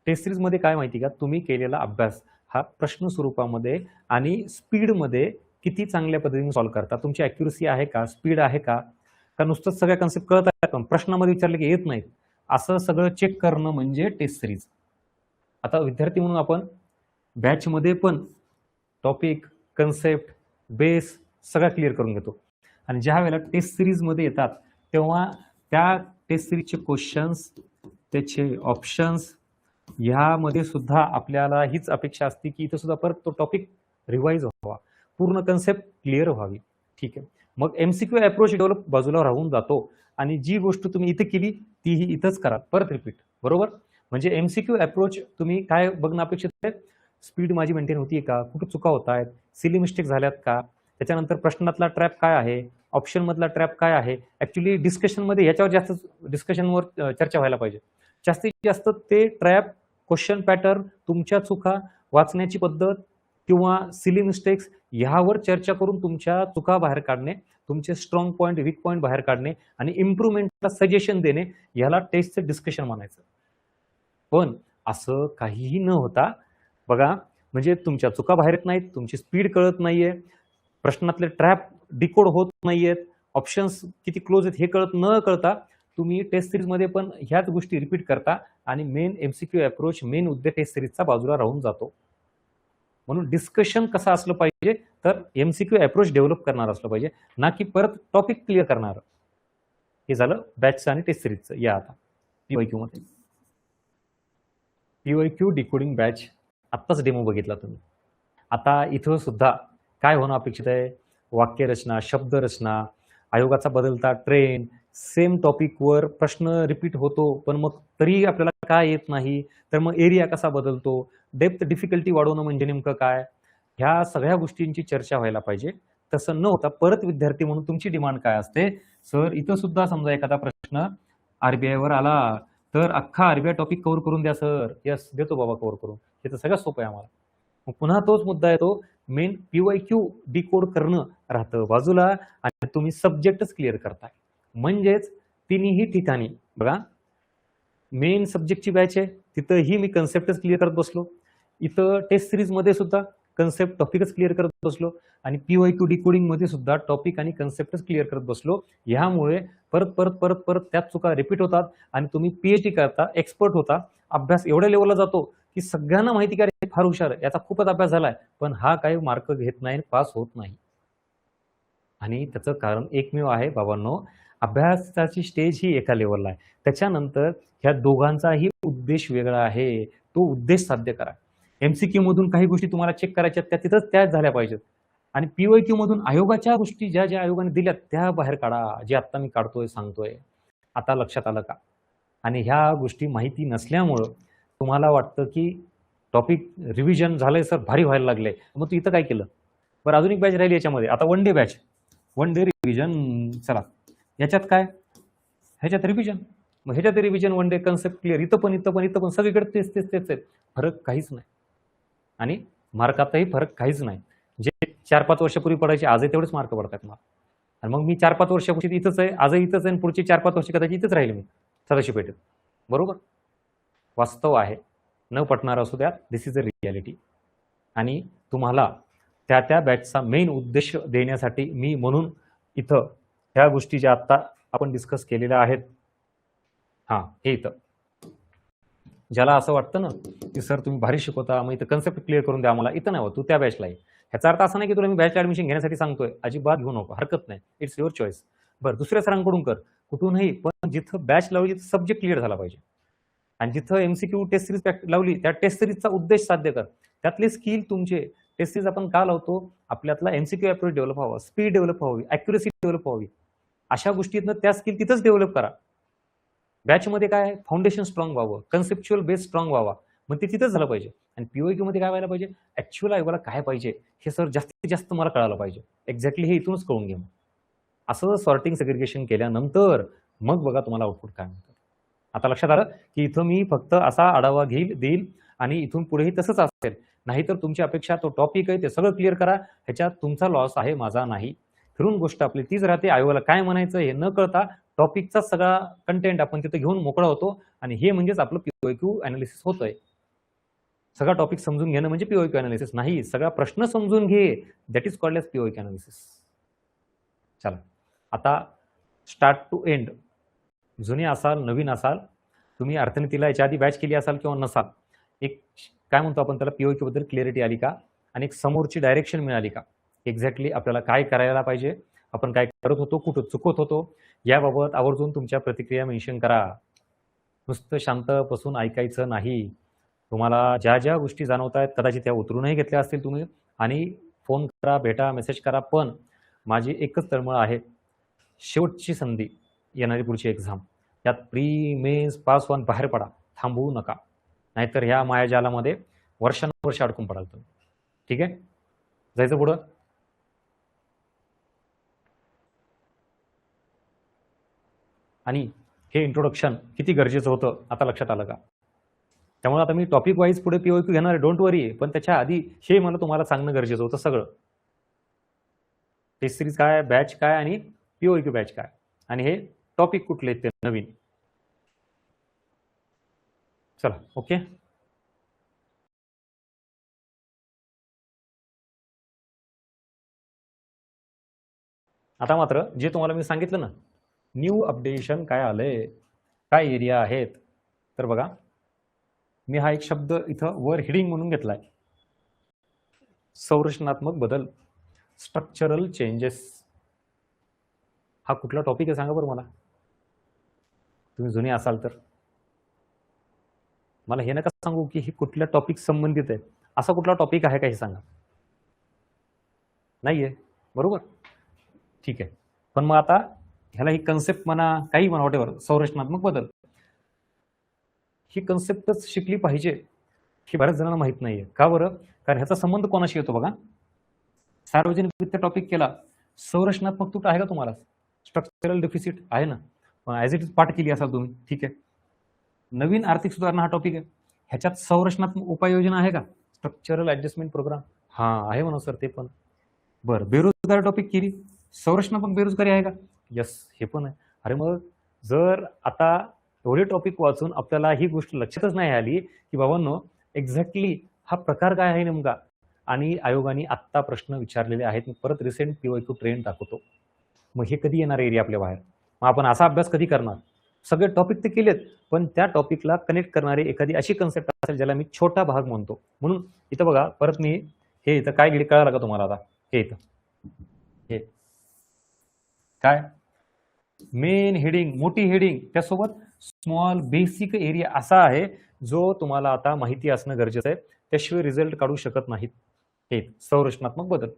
सिरीजमध्ये काय माहिती का, तुम्ही केलेला अभ्यास हा प्रश्न स्वरूपामध्ये आणि स्पीडमध्ये किती चांगल्या पद्धतीने सॉल्व्ह करता, तुमची ॲक्युरसी आहे का, स्पीड आहे का, नुसतंच सगळ्या कन्सेप्ट कळत आहे पण प्रश्नामध्ये विचारले की येत नाहीत, असं सगळं चेक करणं म्हणजे टेस्ट सिरीज. आता विद्यार्थी म्हणून आपण बॅचमध्ये पण टॉपिक, कन्सेप्ट, बेस सगळा क्लिअर करून घेतो आणि ज्या वेळेला टेस्ट सिरीजमध्ये येतात तेव्हा त्या टेस्ट सिरीजचे क्वेश्चन्स, त्याचे ऑप्शन्स ह्यामध्ये सुद्धा आपल्याला हीच अपेक्षा असते की इथं सुद्धा परत तो टॉपिक रिवाईज व्हावा, पूर्ण कन्सेप्ट क्लिअर व्हावी. ठीक आहे, मग एमसीक्यू अप्रोच डेव्हलप बाजूला राहून जातो आणि जी गोष्ट तुम्ही इथे केली तीही इथंच करा, परत रिपीट. बरोबर, म्हणजे एमसीक्यू अप्रोच तुम्ही काय बघणं अपेक्षित आहे, स्पीड माझी मेंटेन होतीये का, कुठे चुका होत आहेत, सिली मिस्टेक झाल्यात का, त्याच्यानंतर प्रश्नातला ट्रॅप काय आहे, ऑप्शन मधला ट्रॅप काय आहे. ऍक्च्युली डिस्कशनमध्ये याच्यावर जास्त डिस्कशनवर चर्चा व्हायला पाहिजे. जास्तीत जास्त ते ट्रॅप, क्वेश्चन पॅटर्न, तुमच्या चुका, वाचण्याची पद्धत किंवा सिली मिस्टेक्स ह्यावर चर्चा करून तुमच्या चुका बाहेर काढणे, तुमचे स्ट्रॉंग पॉईंट, वीक पॉईंट बाहेर काढणे आणि इम्प्रूव्हमेंटला सजेशन देणे, याला टेस्टचं डिस्कशन म्हणायचं. पण असं काहीही न होता बघा, म्हणजे तुमच्या चुका बाहेर येत नाहीत, तुमची स्पीड कळत नाहीये, प्रश्नातले ट्रॅप डिकोड होत नाहीयेत, ऑप्शन्स किती क्लोज आहेत हे कळत न कळता तुम्ही टेस्ट सिरीजमध्ये पण ह्याच गोष्टी रिपीट करता आणि मेन एमसीक्यू अप्रोच, मेन उद्देश टेस्ट सिरीजचा बाजूला राहून जातो. म्हणून डिस्कशन कसं असलं पाहिजे, तर एमसीक्यू अप्रोच डेव्हलप करणार असलं पाहिजे, ना की परत टॉपिक क्लिअर करणार. हे झालं बॅचचं आणि टेस्ट सिरीजचं. या आता पीवायक्यू मध्ये पीवायक्यू डिकोडिंग बॅच आत्ताच डेमो बघितला तुम्ही. आता इथं सुद्धा काय होणं अपेक्षित आहे, वाक्यरचना, शब्दरचना, आयोगाचा बदलता ट्रेंड, सेम टॉपिकवर प्रश्न रिपीट होतो पण मग तरी आपल्याला काय येत नाही, तर मग एरिया कसा बदलतो, डेप्थ डिफिकल्टी वाढवणं म्हणजे नेमकं काय, ह्या सगळ्या गोष्टींची चर्चा व्हायला पाहिजे. तसं न होता परत विद्यार्थी म्हणून तुमची डिमांड काय असते, सर इथं सुद्धा समजा एखादा प्रश्न आरबीआयवर आला तर अख्खा आरबीआय टॉपिक कव्हर करून द्या सर. यस, देतो बाबा कव्हर करून, हे तर सगळ्यात सोपं आहे आम्हाला. मग पुन्हा तोच मुद्दा येतो, मेन पीवायक्यू डिकोड करणं राहतं बाजूला आणि तुम्ही सब्जेक्टच क्लिअर करताय. म्हणजेच तिन्ही ठिकाणी बघा, मेन सब्जेक्टची बॅच आहे तिथंही मी कन्सेप्टच क्लिअर करत बसलो, इथं टेस्ट सिरीज मध्ये सुद्धा कन्सेप्ट टॉपिकच क्लिअर करत बसलो आणि पीवायक्यू डिकोडिंग मध्ये सुद्धा टॉपिक आणि कन्सेप्टच क्लिअर करत बसलो. ह्यामुळे परत परत परत परत त्याच चुका रिपीट होतात आणि तुम्ही पीएचडी करता, एक्सपर्ट होता, अभ्यास एवढ्या लेवलला जातो की सगळ्यांना माहिती का रे फार हुशार, याचा खूपच अभ्यास झालाय, पण हा काही मार्क घेत नाही, पास होत नाही. आणि त्याचं कारण एकमेव आहे बाबांनो, अभ्यासाची स्टेज ही एका लेवलला आहे, त्याच्यानंतर ह्या दोघांचाही उद्देश वेगळा आहे. तो उद्देश साध्य करा. एमसीक्यू मधून काही गोष्टी तुम्हाला चेक करायच्या त्या तिथंच त्याच झाल्या पाहिजेत आणि पीवायक्यू मधून आयोगाच्या गोष्टी ज्या ज्या आयोगाने दिल्यात त्या बाहेर काढा, जे आता मी काढतोय सांगतोय. आता लक्षात आलं का? आणि ह्या गोष्टी माहिती नसल्यामुळं तुम्हाला वाटतं की टॉपिक रिव्हिजन झालंय सर, भारी व्हायला लागलंय, मग तू इथं काय केलं. बरं, अजून एक बॅच राहिली याच्यामध्ये, आता one day batch, one day revision. चला याच्यात काय, ह्याच्यात रिव्हिजन, मग ह्याच्यात revision, one day concept clear, इथं पण इथं पण इथं पण सगळीकडे तेच तेच तेच आहेत, फरक काहीच नाही आणि मार्कातही फरक काहीच नाही. जे 4-5 वर्षापूर्वी पडायचे आजही तेवढेच मार्क पडतात मला. आणि मग मी 4-5 वर्षापूर्वी इथंच आहे, आजही इथंच आहे, पुढची 4-5 वर्ष कदाचित इथंच राहिले मी सदाशिव पेठेत. बरोबर, वास्तव आहे, न पटणार असू द्या, दिस इज अ रियालिटी. आणि तुम्हाला त्या त्या बॅचचा मेन उद्देश देण्यासाठी मी म्हणून इथं ह्या गोष्टी ज्या आत्ता आपण डिस्कस केलेल्या आहेत, हां हे इथं ज्याला असं वाटतं ना की सर तुम्ही भारी शिकवता, मग इथं कन्सेप्ट क्लिअर करून द्या मला, इथं नाही हो, तू त्या बॅचला आहे. ह्याचा अर्थ असा नाही की तुला मी बॅचला ऍडमिशन घेण्यासाठी सांगतोय, अजिबात घेऊ नको, हरकत नाही, इट्स युअर चॉईस. बरं, दुसऱ्या सरांकडून कर, कुठूनही, पण जिथं बॅच लावली तिथं सब्जेक्ट क्लिअर झाला पाहिजे आणि जिथं एमसीक्यू टेस्ट सिरीज लावली त्या टेस्ट सिरीजचा उद्देश साध्य कर. त्यातले स्किल तुमचे टेस्ट सिरीज आपण का लावतो, आपल्यातला एमसीक्यू अप्रोच डेव्हलप व्हावा, स्पीड डेव्हलप व्हावी, अॅक्युरेसी डेव्हलप व्हावी, अशा गोष्टीतनं त्या स्किल तिथंच डेव्हलप करा. बॅचमध्ये काय, फाउंडेशन स्ट्रॉंग व्हावं, कन्सेप्च्युअल बेस स्ट्रॉंग व्हावा, मग ते तिथंच झालं पाहिजे. आणि पीओक्यू मध्ये काय व्हायला पाहिजे, ऍक्च्युअल आयोगाला काय पाहिजे हे सर जास्तीत जास्त मला कळायला पाहिजे, एक्झॅक्टली हे इथूनच कळून घ्या. असं सॉर्टिंग सेग्रिगेशन केल्यानंतर मग बघा तुम्हाला आउटपुट काय म्हणतात. आता लक्षात आलं की इथं मी फक्त असा आढावा देईल आणि इथून पुढेही तसंच असेल. नाहीतर तुमची अपेक्षा तो टॉपिक आहे ते सगळं क्लिअर करा, ह्याच्यात तुमचा लॉस आहे, माझा नाही. फिरून गोष्ट आपली तीच राहते, आयोगाला काय म्हणायचं हे न कळता टॉपिकचा सगळा कंटेंट आपण तिथे घेऊन मोकळा होतो आणि हे म्हणजेच आपलं पीओक्यू अनालिसिस होतंय. सगळा टॉपिक समजून घेणं म्हणजे पीओक्यू अनालिसिस नाही, सगळा प्रश्न समजून घे, that is called as POQ analysis. चला आता स्टार्ट टू एंड, जुने असाल नवीन असाल, तुम्ही अर्थनीतीला याच्या आधी बॅच केली असाल किंवा नसाल, एक काय म्हणतो आपण त्याला, पीओक्यू बद्दल क्लिअरिटी आली का, आणि एक समोरची डायरेक्शन मिळाली का, एक्झॅक्टली आपल्याला काय करायला पाहिजे, आपण काय करत होतो, कुठं चुकत होतो, याबाबत आवर्जून तुमच्या प्रतिक्रिया मेन्शन करा. नुसतं शांत बसून ऐकायचं नाही. तुम्हाला ज्या ज्या गोष्टी जाणवत आहेत कदाचित त्या उतरूनही घेतल्या असतील तुम्ही, आणि फोन करा, भेटा, मेसेज करा. पण माझी एकच तळमळ आहे, शेवटची संधी, येणारी पुढची एक्झाम, त्यात प्री मेन्स पास होऊन बाहेर पडा, थांबवू नका. नाहीतर ह्या मायाजालामध्ये वर्षानुवर्ष अडकून पडाल तुम्ही. ठीक आहे, जायचं पुढं. आणि हे इंट्रोडक्शन किती गरजेचं होतं आता लक्षात आलं का? त्यामुळे आता मी टॉपिक वाईज पुढे पीओक्यू घेणार आहे, डोंट वरी. पण त्याच्या आधी हे मला तुम्हाला सांगणं गरजेचं होतं सगळं. टेस्ट सिरीज काय, बॅच काय, आणि पीओक्यू बॅच काय, आणि हे टॉपिक कुठले ते नवीन. चला, ओके. आता मात्र जे तुम्हाला मी सांगितलं ना, न्यू अपडेशन काय आलंय, काय एरिया आहेत, तर बघा, मी हा एक शब्द इथं वर हिडिंग म्हणून घेतलाय, संरचनात्मक बदल, स्ट्रक्चरल चेंजेस. हा कुठला टॉपिक आहे सांगा बरं मला, तुम्ही जुने असाल तर. मला हे नका सांगू की हे कुठल्या टॉपिक संबंधित आहे, असा कुठला टॉपिक आहे का हे सांगा. नाहीये, बरोबर, ठीक आहे. पण मग आता ह्याला ही कन्सेप्ट म्हणा, काही म्हणा, वॉटेवर, संरचनात्मक बदल, ही कन्सेप्टच शिकली पाहिजे, हे बऱ्याच जणांना माहित नाहीये. का बरं? कारण ह्याचा संबंध कोणाशी येतो बघा. सार्वजनिक वित्त टॉपिक केला, संरचनात्मक तूट आहे का तुम्हाला, स्ट्रक्चरल डेफिसिट आहे ना, ऍज इट इज पाठ केली असाल तुम्ही, ठीक आहे. नवीन आर्थिक सुधारणा हा टॉपिक आहे, ह्याच्यात संरचनात्मक उपाययोजना आहे का, स्ट्रक्चरल ऍडजस्टमेंट प्रोग्राम, हा आहे म्हणा सर ते पण. बरं, बेरोजगार टॉपिक केली, संरचनात्मक बेरोजगारी आहे का, यस, हे पण आहे. अरे मग जर आता एवढे टॉपिक वाचून आपल्याला ही गोष्ट लक्षातच नाही आली की बाबांनो एक्झॅक्टली हा प्रकार काय आहे नेमका, आणि आयोगाने आत्ता प्रश्न विचारलेले आहेत, मी परत रिसेंट पीओक्यू ट्रेंड दाखवतो, मग हे कधी येणार एरिया आपल्या बाहेर, मग आपण असा अभ्यास कधी करणार. सगळे टॉपिक ते केलेत, पण त्या टॉपिकला कनेक्ट करणारी एखादी अशी कन्सेप्ट असेल ज्याला मी छोटा भाग म्हणतो. म्हणून इथं बघा, परत मी हे इथं काय लिहिलं कळालं का तुम्हाला, आता हे इथं हे काय, मेन हेडिंग, मोठी हेडिंग, त्यासोबत स्मॉल बेसिक एरिया असा आहे जो तुम्हाला आता माहिती असणं गरजेचं आहे, त्याशिवाय रिझल्ट काढू शकत नाहीत. हे संरचनात्मक बदल,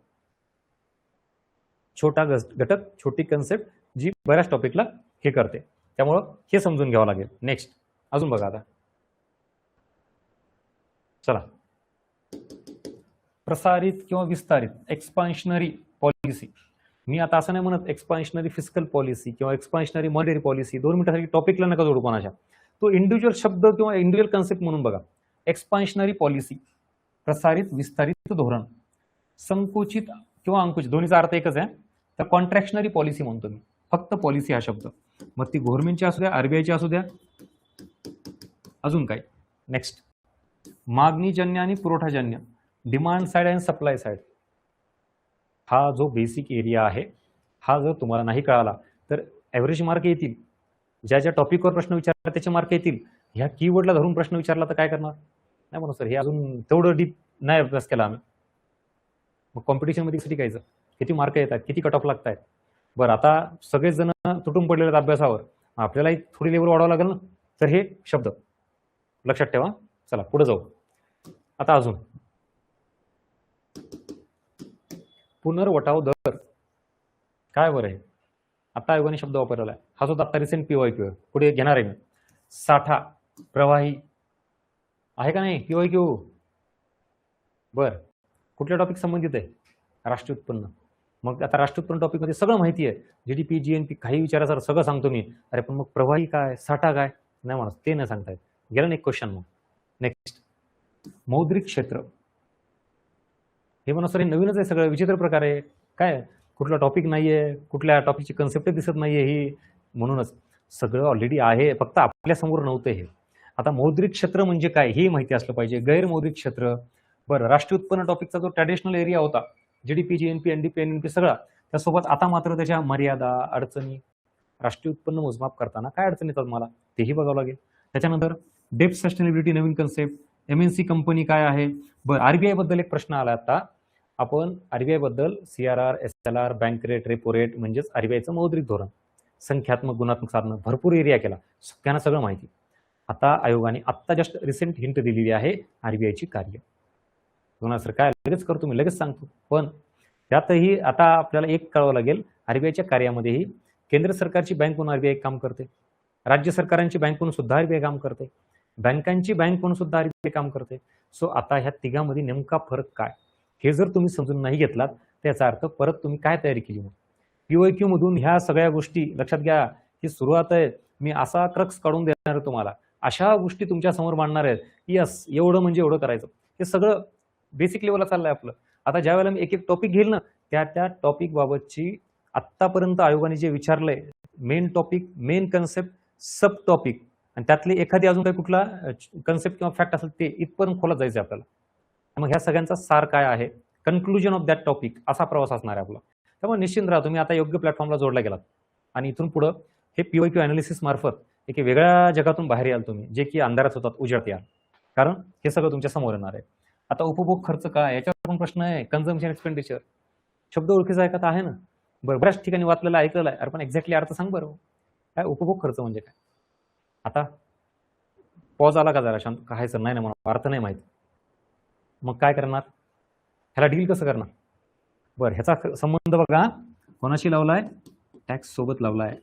छोटा घटक, छोटी कन्सेप्ट जी बऱ्याच टॉपिकला हे करते, त्यामुळं हे समजून घ्यावं लागेल. नेक्स्ट अजून बघा आता, चला, प्रसारित किंवा विस्तारित, एक्सपान्शनरी पॉलिसी. मी आता असं नाही म्हणत एक्सपान्शनरी फिस्कल पॉलिसी किंवा एक्सपान्शनरी मॉनेटरी पॉलिसी, 2 मिनिटासाठी टॉपिकला नका जोडू कोणाच्या, तो इंडिव्हिज्युअल शब्द किंवा इंडिव्हिज्युअल कन्सेप्ट म्हणून बघा. एक्सपान्शनरी पॉलिसी, प्रसारित विस्तारित धोरण, संकुचित किंवा अंकुचित, दोन्हीचा अर्थ एकच आहे. तर कॉन्ट्रॅक्शनरी पॉलिसी म्हणतो मी, फक्त पॉलिसी हा शब्द, मग ती गव्हर्नमेंटची असू द्या, आरबीआयची असू द्या, अजून काय. नेक्स्ट, मागणीजन्य आणि पुरवठाजन्य, डिमांड साइड आणि सप्लाय साइड. हा जो बेसिक एरिया आहे, हा जर तुम्हाला नाही कळाला तर ॲव्हरेज मार्क येतील, ज्या ज्या टॉपिकवर प्रश्न विचारला त्याचे मार्क येतील. ह्या कीवर्डला धरून प्रश्न विचारला तर काय करणार, नाही म्हणून सर हे अजून तेवढं डीप नाही अभ्यास केला आम्ही. मग कॉम्पिटिशनमध्ये किती शिकायचं, किती मार्क येतात, किती कट ऑफ लागत आहेत. बरं, आता सगळेच जण तुटून पडलेले आहेत अभ्यासावर, आपल्याला थोडी लेवल वाढवावं लागेल ना. तर हे शब्द लक्षात ठेवा. चला पुढे जाऊ. आता अजून पुनर्वटाव दर काय बरं आहे, आता आयोगाने शब्द वापरलेला आहे, हा सुद्धा आता रिसेंट पीओक्यू पुढे घेणार आहे मी. साठा प्रवाही आहे का नाही पीओक्यू. बर, कुठल्या टॉपिक संबंधित आहे, राष्ट्रीय उत्पन्न. मग आता राष्ट्रीय उत्पन्न टॉपिक मध्ये सगळं माहिती आहे, जीडीपी, जीएनपी, काही विचारायचं सगळं सांगतो मी. अरे पण मग प्रवाही काय, साठा काय, नाही म्हणत ते नाही सांगतायत. गेला ना एक क्वेश्चन. मग नेक्स्ट, मौद्रिक क्षेत्र, हे म्हणा सर हे नवीनच आहे, सगळं विचित्र प्रकार आहे, काय कुठला टॉपिक नाहीये, कुठल्या टॉपिकची कन्सेप्ट दिसत नाहीये ही, म्हणूनच सगळं ऑलरेडी आहे, फक्त आपल्या समोर नव्हतं हे. आता मौद्रिक क्षेत्र म्हणजे काय हे माहिती असलं पाहिजे, गैरमौद्रिक क्षेत्र. बरं, राष्ट्रीय उत्पन्न टॉपिकचा जो ट्रॅडिशनल एरिया होता, जीडीपी, जीएनपी, एनडीपी, एनएनपी सगळा, त्यासोबत आता मात्र त्याच्या मर्यादा, अडचणी, राष्ट्रीय उत्पन्न मोजमाप करताना काय अडचणी येतात मला तेही बघावं लागेल. त्याच्यानंतर डेप्थ सस्टेनेबिलिटी नवीन कन्सेप्ट, MNC कंपनी काय आहे. बरं, आरबीआय बद्दल एक प्रश्न आला आता. आपण आरबीआय बद्दल CRR, SLR, bank rate, repo rate म्हणजेच आरबीआयचं मौद्रिक धोरण, संख्यात्मक गुणात्मक साधनं, भरपूर एरिया केला, सगळ्यांना सगळं माहिती. आता आयोगाने आत्ता जस्ट रिसेंट हिंट दिलेली आहे आरबीआयची कार्य. तुम्हाला सर काय लगेच करतो मी, लगेच सांगतो, पण त्यातही आता आपल्याला एक कळावं लागेल, आरबीआयच्या कार्यामध्येही केंद्र सरकारची बँक म्हणून आरबीआय काम करते, राज्य सरकारांची बँक म्हणून सुद्धा आरबीआय काम करते, बँकांची बँक म्हणून सुद्धा आरबीआय काम करते. सो आता ह्या तिघांमध्ये नेमका फरक काय, हे जर तुम्ही समजून नाही घेतलात त्याचा अर्थ परत तुम्ही काय तयारी केली. मग PYQ मधून ह्या सगळ्या गोष्टी लक्षात घ्या, ही सुरुवात आहे. मी असा क्रक्स काढून देणार आहे तुम्हाला, अशा गोष्टी तुमच्या समोर मांडणार आहेत. यस, एवढं म्हणजे एवढं करायचं, हे सगळं बेसिक लेवलला चाललंय आपलं. आता ज्या वेळेला मी एक एक टॉपिक घेईल ना, त्या टॉपिक बाबतची आत्तापर्यंत आयोगाने जे विचारलंय, मेन टॉपिक, मेन कन्सेप्ट, सब टॉपिक, आणि त्यातली एखादी अजून काही कुठला कन्सेप्ट किंवा फॅक्ट असेल ते इथपर्यंत खोलात जायचं आपल्याला. मग ह्या सगळ्यांचा सार काय आहे, कन्क्लुजन ऑफ दॅट टॉपिक, असा प्रवास असणार आहे आपला. त्यामुळे निश्चिंत राहा, तुम्ही आता योग्य प्लॅटफॉर्मला जोडला गेलात आणि इथून पुढं हे PYQ अनालिसिस मार्फत एक वेगळ्या जगातून बाहेर याल तुम्ही, जे की अंधारात होतात उजेडत याल, कारण हे सगळं तुमच्या समोर येणार आहे. आता उपभोग खर्च काय, याच्यावर पण प्रश्न आहे. कन्झम्पशन एक्सपेंडिचर शब्द ओळखीचा ऐकत आहे ना, बरं, बऱ्याच ठिकाणी वाचलेला ऐकलेला आहे. अरे पण एक्झॅक्टली अर्थ सांग बरं, काय उपभोग खर्च म्हणजे काय. आता पॉज आला का जरा, शांत काय सर, नाही ना मला अर्थ नाही माहिती. मग काय करणार, ह्याला डील कसं करणार. बरं, ह्याचा संबंध बघा कोणाशी लावलाय, टॅक्स सोबत लावलाय.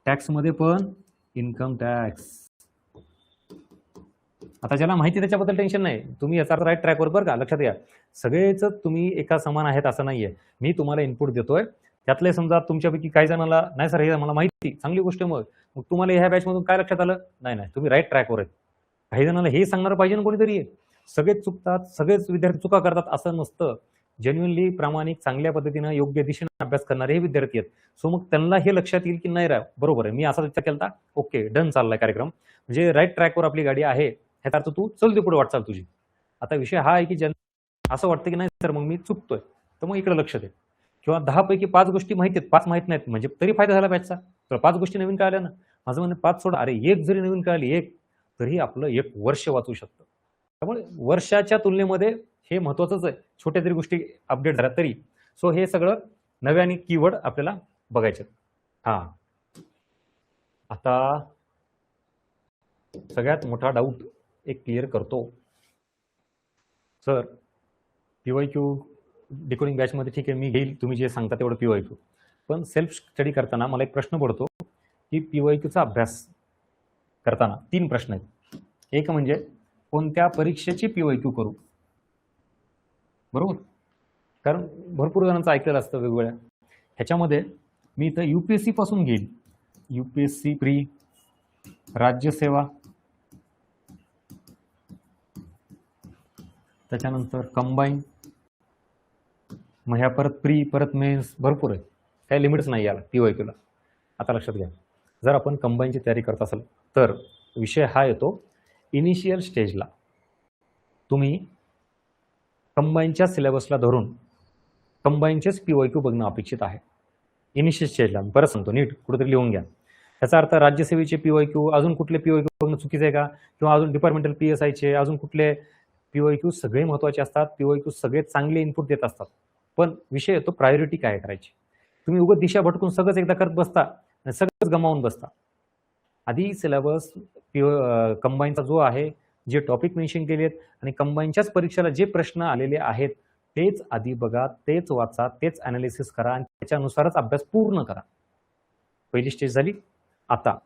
टॅक्समध्ये पण इन्कम टॅक्स. आता ज्याला माहिती त्याच्याबद्दल टेन्शन नाही, तुम्ही याचा राईट ट्रॅकवर, बरं का, लक्षात घ्या. सगळेच तुम्ही एका समान आहेत असं नाहीये. मी तुम्हाला इनपुट देतोय, त्यातले समजा तुमच्यापैकी काही जणांना नाही सर हे मला माहिती, चांगली गोष्ट. मग तुम्हाला ह्या बॅचमधून काय लक्षात आलं, नाही तुम्ही राईट ट्रॅकवर आहेत. काही जणांना हे सांगणार पाहिजे ना कोणीतरी. सगळेच चुकतात, सगळेच विद्यार्थी चुका करतात असं नसतं. जेन्युअनली प्रामाणिक चांगल्या पद्धतीनं योग्य दिशेने अभ्यास करणारे हे विद्यार्थी आहेत. सो मग त्यांना हे लक्षात येईल की नाही बरोबर आहे, मी असा विचार केला, ओके डन, चाललाय कार्यक्रम, म्हणजे राईट ट्रॅकवर आपली गाडी आहे, ह्याचा अर्थ तू चल दे पुढे वाटचाल तुझी. आता विषय हा आहे की ज्यांना असं वाटतं की नाही सर मग मी चुकतोय, तर मग इकडे लक्ष दे. किंवा 10 पैकी 5 गोष्टी माहिती आहेत, 5 माहित नाहीत, म्हणजे तरी फायदा झाला बॅचचा. तर 5 गोष्टी नवीन कळाल्या ना, माझं म्हणणं 5 सोडा, अरे एक जरी नवीन कळाली, एक तरी आपलं 1 वर्ष वाचू शकतं. त्यामुळे वर्षाच्या तुलनेमध्ये हे महत्वाचंच आहे, छोट्या तरी गोष्टी अपडेट झाल्या तरी. सो हे सगळं नव्याने कीवर्ड आपल्याला बघायचे. हा, आता सगळ्यात मोठा डाऊट एक क्लिअर करतो. सर PYQ डिकोडिंग बॅचमध्ये ठीक आहे, मी घेईल तुम्ही जे सांगता तेवढं PYQ, पण सेल्फ स्टडी करताना मला एक प्रश्न पडतो की PYQचा अभ्यास करताना 3 प्रश्न आहेत. एक म्हणजे कोणत्या परीक्षेची PYQ करू, बरोबर, कारण भरपूर जणांचं ऐकलेलं असतं वेगवेगळ्या. ह्याच्यामध्ये मी इथं UPSC पासून घेईल, UPSC प्री, राज्यसेवा, त्याच्यानंतर कंबाईन, मग ह्या परत प्री, परत मेन्स, भरपूर आहे, काही लिमिट्स नाही याला PYQला. आता लक्षात घ्या, जर आपण कंबाईनची तयारी करत असाल तर विषय हा येतो, इनिशियल स्टेजला तुम्ही कंबाईनच्या सिलेबसला धरून कंबाईनचेच PYQ बघणं अपेक्षित आहे. इनिशियल स्टेजला, परत सांगतो, नीट कुठेतरी लिहून घ्या. याचा अर्थ राज्यसेवेचे PYQ, अजून कुठले PYQ बघणं चुकीचं आहे का, किंवा अजून डिपार्टमेंटल PSIचे अजून कुठले PYQ, सगळे महत्त्वाचे असतात. PYQ सगळे चांगले इनपुट देत असतात, पण विषय येतो प्रायोरिटी काय करायची. तुम्ही उगाच दिशा भटकून सगळंच एकदा करत बसता आणि सगळंच गमावून बसता. आधी सिलेबस कंबाईनचा जो आहे, जे टॉपिक मेन्शन केलेत आणि कंबाईनच्याच परीक्षेला जे प्रश्न आलेले आहेत तेच आधी बघा, तेच वाचा, तेच अनालिसिस करा आणि त्याच्यानुसारच अभ्यास पूर्ण करा. पहिली स्टेज झाली. आता